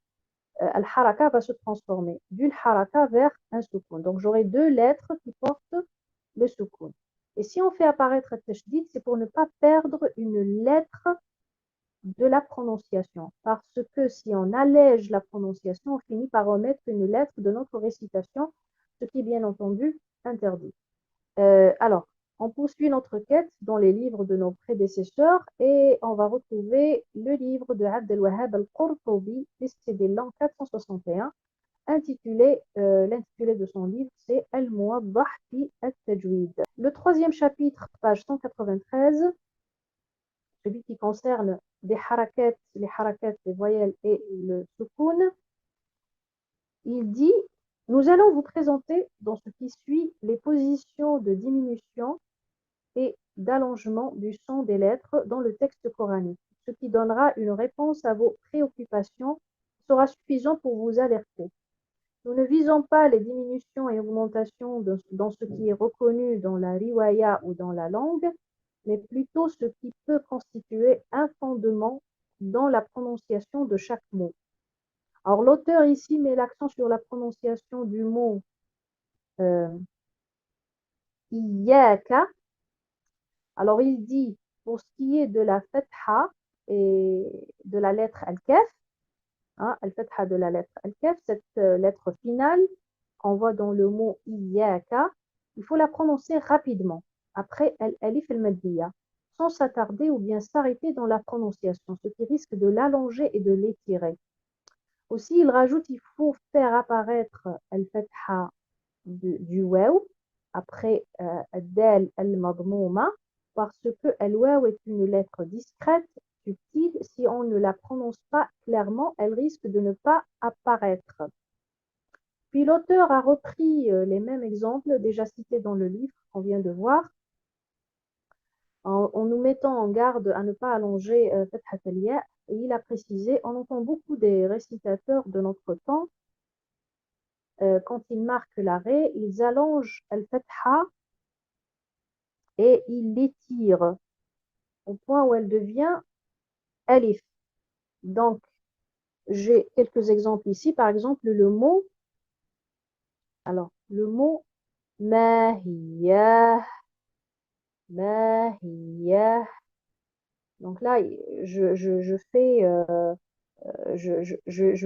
al-haraka va se transformer d'une haraka vers un sukun. Donc j'aurai deux lettres qui portent le sukun. Et si on fait apparaître al-tashdid, c'est pour ne pas perdre une lettre de la prononciation. Parce que si on allège la prononciation, on finit par omettre une lettre de notre récitation, ce qui est bien entendu interdit. Alors, On poursuit notre quête dans les livres de nos prédécesseurs et on va retrouver le livre de Abd al-Wahhab al-Qurtubi, décédé l'an 461, l'intitulé de son livre, c'est Al-Muwaddah fi al-Tajwid. Le troisième chapitre, page 193, celui qui concerne les harakat, les voyelles et le soukoun, il dit « Nous allons vous présenter dans ce qui suit les positions de diminution et d'allongement du son des lettres dans le texte coranique. Ce qui donnera une réponse à vos préoccupations sera suffisant pour vous alerter. Nous ne visons pas les diminutions et augmentations dans ce qui est reconnu dans la riwaya ou dans la langue, mais plutôt ce qui peut constituer un fondement dans la prononciation de chaque mot. » Alors l'auteur ici met l'accent sur la prononciation du mot iyaka. Alors il dit, pour ce qui est de la fatha et de la lettre al-kaf, al-fatha de la lettre al-kaf, cette lettre finale qu'on voit dans le mot iyaka, il faut la prononcer rapidement, après al-alif al-maddiya, sans s'attarder ou bien s'arrêter dans la prononciation, ce qui risque de l'allonger et de l'étirer. Aussi, il rajoute qu'il faut faire apparaître al-fatha du waw après al-dal al-madmouma, parce que al-waw est une lettre discrète, subtile. Si on ne la prononce pas clairement, elle risque de ne pas apparaître. Puis l'auteur a repris les mêmes exemples déjà cités dans le livre qu'on vient de voir, en nous mettant en garde à ne pas allonger Fathat al-Ya, et il a précisé, on entend beaucoup des récitateurs de notre temps, quand ils marquent l'arrêt, ils allongent al-Fatha et ils l'étirent au point où elle devient alif. Donc, j'ai quelques exemples ici. Par exemple, le mot mahiyah, mahiyah. Donc là, je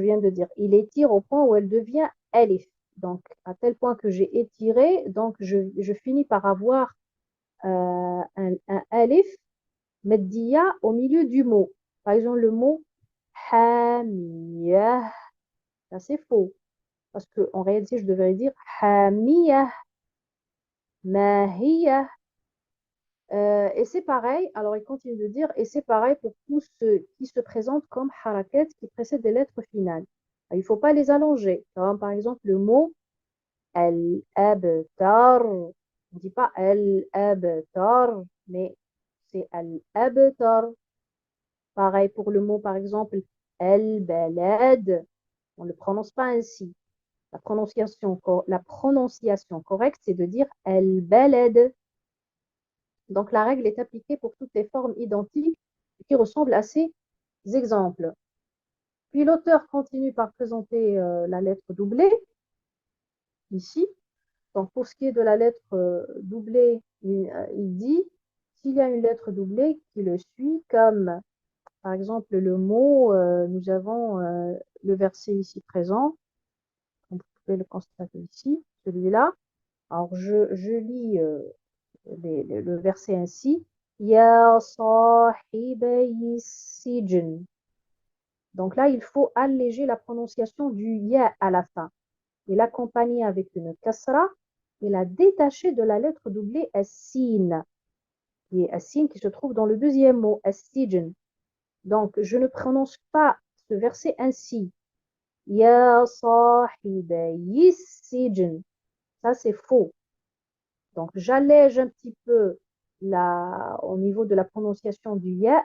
viens de dire, il étire au point où elle devient alif. Donc, à tel point que j'ai étiré, donc je finis par avoir un alif meddiya au milieu du mot. Par exemple, le mot hamiyah, ça c'est faux. Parce qu'en réalité, je devrais dire hamiyah, mahiyah. Et c'est pareil, alors il continue de dire, et c'est pareil pour tous ceux qui se présentent comme harakat qui précèdent des lettres finales. Il ne faut pas les allonger. Comme par exemple le mot al-abtar. On ne dit pas al-abtar, mais c'est al-abtar. Pareil pour le mot, par exemple, al-balad. On ne le prononce pas ainsi. La prononciation correcte, c'est de dire al-balad. Donc, la règle est appliquée pour toutes les formes identiques qui ressemblent à ces exemples. Puis, l'auteur continue par présenter la lettre doublée, ici. Donc, pour ce qui est de la lettre doublée, il dit, s'il y a une lettre doublée qui le suit, comme par exemple le mot, nous avons le verset ici présent, vous pouvez le constater ici, celui-là. Alors, je lis le verset ainsi. Ya sahibayi sijin. Donc là, il faut alléger la prononciation du ya à la fin et l'accompagner avec une kasra et la détacher de la lettre doublée as-sin, qui se trouve dans le deuxième mot, as-sijin. Donc, je ne prononce pas ce verset ainsi. Ya sahibayi sijin. Ça, c'est faux. Donc, j'allège un petit peu au niveau de la prononciation du ya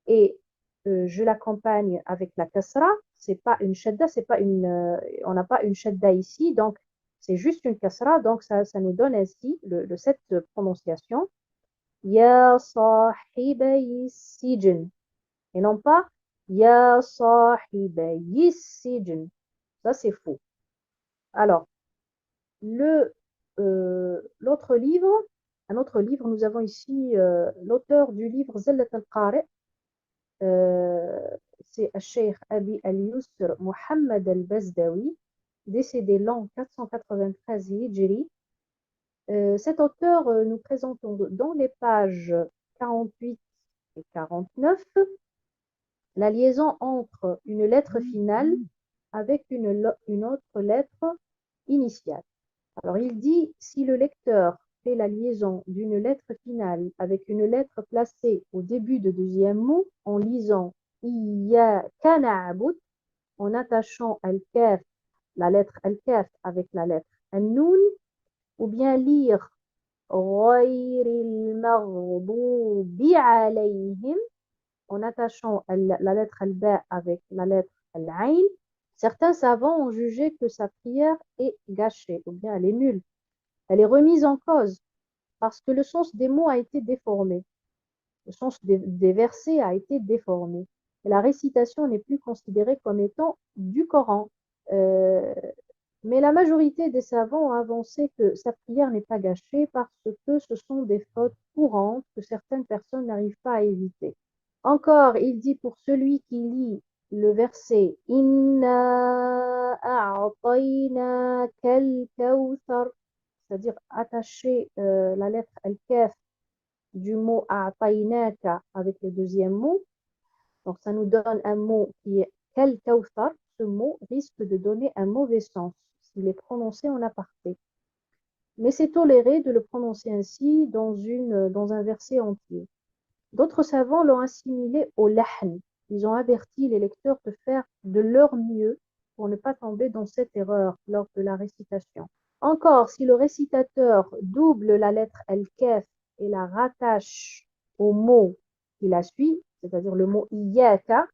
et je l'accompagne avec la kasra. C'est pas une shadda, on n'a pas une shadda ici, donc c'est juste une kasra. Donc, ça nous donne ainsi cette prononciation. Ya sahibayi sijin. Et non pas Ya sahibayi sijin. Ça, c'est faux. Alors, l'autre livre, un autre livre, nous avons ici l'auteur du livre Zallat al-Qari, c'est Cheikh Abi al-Yusr Muhammad al-Bazdawi, décédé l'an 493 Hijri. Cet auteur nous présente dans les pages 48 et 49 la liaison entre une lettre finale avec une autre lettre initiale. Alors il dit, si le lecteur fait la liaison d'une lettre finale avec une lettre placée au début de deuxième mot, en lisant Iyyaka na'bud, en attachant al-kaf, la lettre al-kaf avec la lettre an-noun, ou bien lire ghayril maghdubi alayhim, en attachant la lettre al-ba avec la lettre al-ain, certains savants ont jugé que sa prière est gâchée, ou bien elle est nulle. Elle est remise en cause parce que le sens des mots a été déformé. Le sens des versets a été déformé. Et la récitation n'est plus considérée comme étant du Coran. Euh, mais la majorité des savants ont avancé que sa prière n'est pas gâchée parce que ce sont des fautes courantes que certaines personnes n'arrivent pas à éviter. Encore, il dit pour celui qui lit le verset Inna a'tayna kal kawthar, c'est-à-dire attacher la lettre al-kaf du mot a'taynaka avec le deuxième mot. Donc ça nous donne un mot qui est kal kawthar. Ce mot risque de donner un mauvais sens s'il est prononcé en aparté. Mais c'est toléré de le prononcer ainsi dans un verset entier. D'autres savants l'ont assimilé au lahn. Ils ont averti les lecteurs de faire de leur mieux pour ne pas tomber dans cette erreur lors de la récitation. Encore, si le récitateur double la lettre al-kaf et la rattache au mot qui la suit, c'est-à-dire le mot iyaka,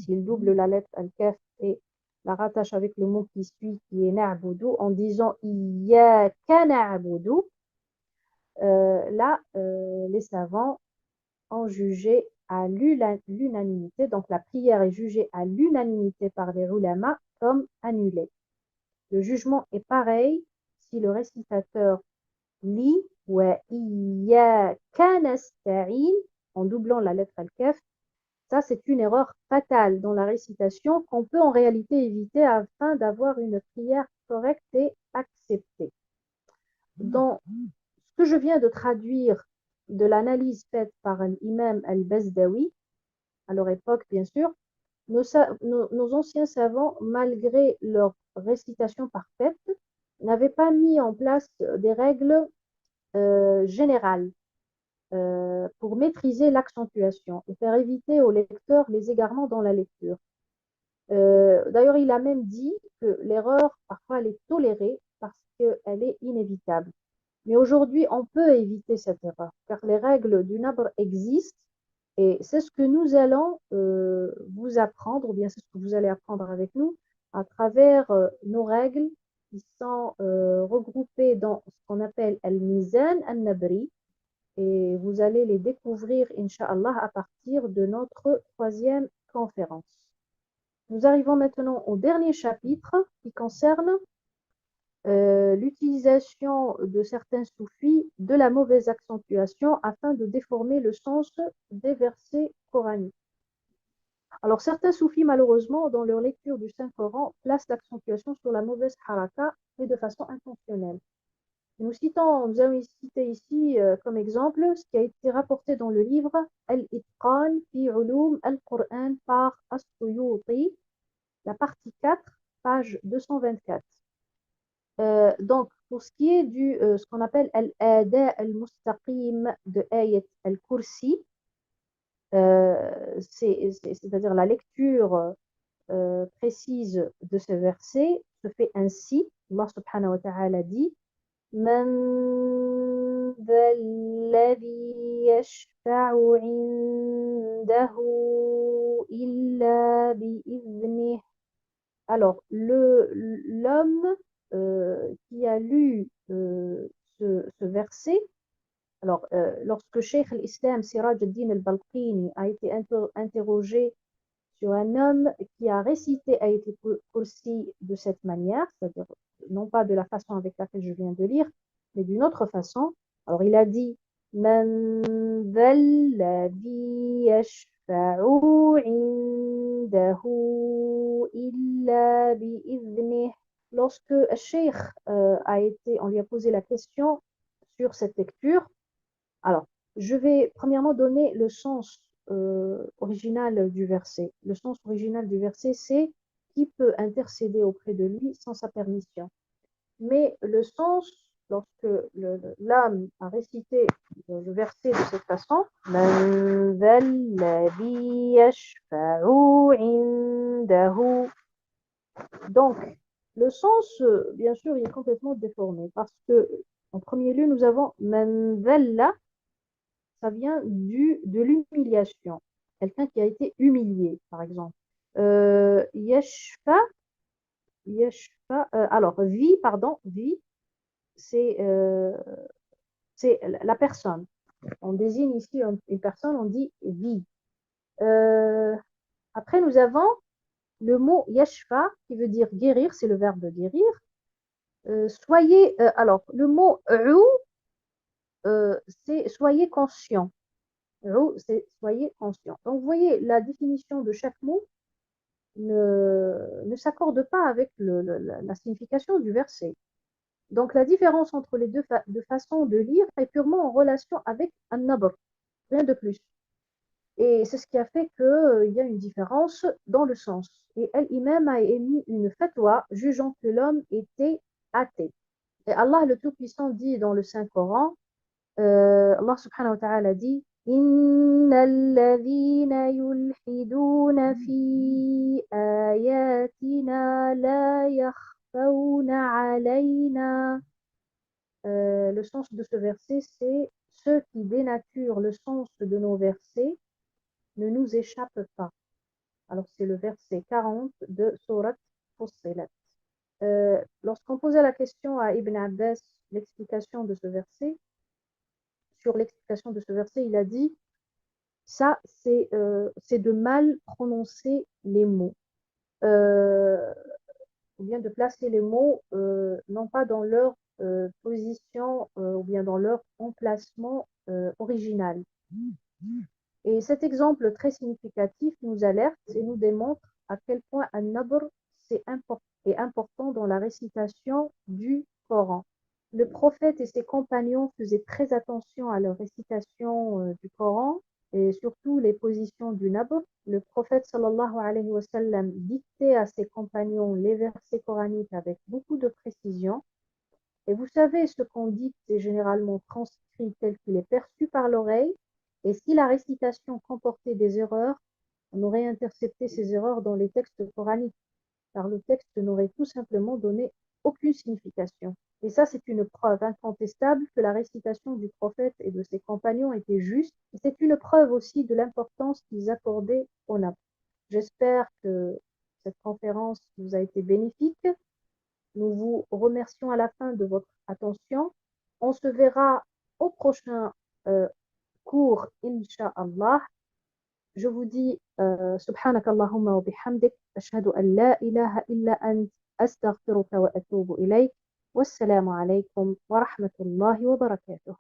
s'il double la lettre al-kaf et la rattache avec le mot qui suit, qui est na'budu, en disant iyaka na'budu, là, les savants ont jugé à l'unanimité, donc la prière est jugée à l'unanimité par les ulama comme annulée. Le jugement est pareil si le récitateur lit wa iyyaka nasta'in en doublant la lettre al-kaf. Ça, c'est une erreur fatale dans la récitation qu'on peut en réalité éviter afin d'avoir une prière correcte et acceptée. Dans ce que je viens de traduire de l'analyse faite par l'imam al-Bazdawi, à leur époque, bien sûr, nos anciens savants, malgré leur récitation parfaite, n'avaient pas mis en place des règles générales pour maîtriser l'accentuation et faire éviter aux lecteurs les égarements dans la lecture. D'ailleurs, il a même dit que l'erreur, parfois, elle est tolérée parce qu'elle est inévitable. Mais aujourd'hui, on peut éviter cette erreur, car les règles du nabr existent et c'est ce que nous allons vous apprendre, ou bien c'est ce que vous allez apprendre avec nous, à travers nos règles qui sont regroupées dans ce qu'on appelle al-mizan al-nabri, et vous allez les découvrir, Inch'Allah, à partir de notre troisième conférence. Nous arrivons maintenant au dernier chapitre qui concerne l'utilisation de certains soufis de la mauvaise accentuation afin de déformer le sens des versets coraniques. Alors certains soufis, malheureusement, dans leur lecture du Saint-Coran, placent l'accentuation sur la mauvaise haraka, mais de façon intentionnelle. Nous avons cité ici comme exemple ce qui a été rapporté dans le livre Al-Itqan fi Ulum al-Qur'an par As-Suyuti, la partie 4, page 224. Donc, pour ce qui est ce qu'on appelle al-ada al-mustaqim de ayat al-kursi, c'est-à-dire la lecture précise de ce verset se fait ainsi. Allah subhanahu wa ta'ala dit من ذا الذي يشفع عنده إلا بإذنه. Alors, l'homme qui a lu ce verset, alors lorsque Cheikh l'Islam Siraj al-Din al-Balqini a été interrogé sur un homme qui a récité Ayat al-Kursi de cette manière, c'est-à-dire non pas de la façon avec laquelle je viens de lire, mais d'une autre façon, alors il a dit من ذا الذي يشفع عنده إلا بإذنه. Lorsque le cheikh on lui a posé la question sur cette lecture, alors, je vais premièrement donner le sens original du verset. Le sens original du verset, c'est qui peut intercéder auprès de lui sans sa permission. Mais le sens, lorsque l'âme a récité le verset de cette façon, Man dha alladhi yashfa'u indahu. Donc, le sens, bien sûr, il est complètement déformé parce que, en premier lieu, nous avons Man dhalla, ça vient de l'humiliation. Quelqu'un qui a été humilié, par exemple. Yashfa, alors, vie, pardon, vie, c'est la personne. On désigne ici une personne, on dit vie. Euh, Après, nous avons le mot yashfa, qui veut dire guérir, c'est le verbe guérir. Alors, le mot c'est soyez conscient. C'est soyez conscient. Donc, vous voyez, la définition de chaque mot ne s'accorde pas avec la signification du verset. Donc, la différence entre les deux façons de lire est purement en relation avec un nabr, rien de plus. Et c'est ce qui a fait qu'il y a une différence dans le sens. Et elle-même a émis une fatwa jugeant que l'homme était athée. Et Allah le Tout-Puissant dit dans le Saint-Coran, Allah subhanahu wa ta'ala dit إن الذين يلحدون في آياتنا لا يخفون علينا. Le sens de ce verset, c'est ceux qui dénaturent le sens de nos versets ne nous échappent pas. Alors, c'est le verset 40 de Surat Fussilat. Lorsqu'on posait la question à Ibn Abbas, l'explication de ce verset, sur l'explication de ce verset, il a dit ça, c'est de mal prononcer les mots. Ou bien de placer les mots non pas dans leur position ou bien dans leur emplacement original. Et cet exemple très significatif nous alerte et nous démontre à quel point un nabr est important dans la récitation du Coran. Le prophète et ses compagnons faisaient très attention à leur récitation du Coran et surtout les positions du nabr. Le prophète sallallahu alayhi wa sallam dictait à ses compagnons les versets coraniques avec beaucoup de précision. Et vous savez, ce qu'on dit, c'est généralement transcrit tel qu'il est perçu par l'oreille. Et si la récitation comportait des erreurs, on aurait intercepté ces erreurs dans les textes coraniques, car le texte n'aurait tout simplement donné aucune signification. Et ça, c'est une preuve incontestable que la récitation du prophète et de ses compagnons était juste. Et c'est une preuve aussi de l'importance qu'ils accordaient au nabr. J'espère que cette conférence vous a été bénéfique. Nous vous remercions à la fin de votre attention. On se verra au prochain cours, Inch'Allah. Je vous dis Subhanakallahumma wa bihamdik, ashhadu an la ilaha illa ant, astaghfiruka wa atubu ilayk. Wassalamu alaykum wa rahmatullahi wa barakatuh.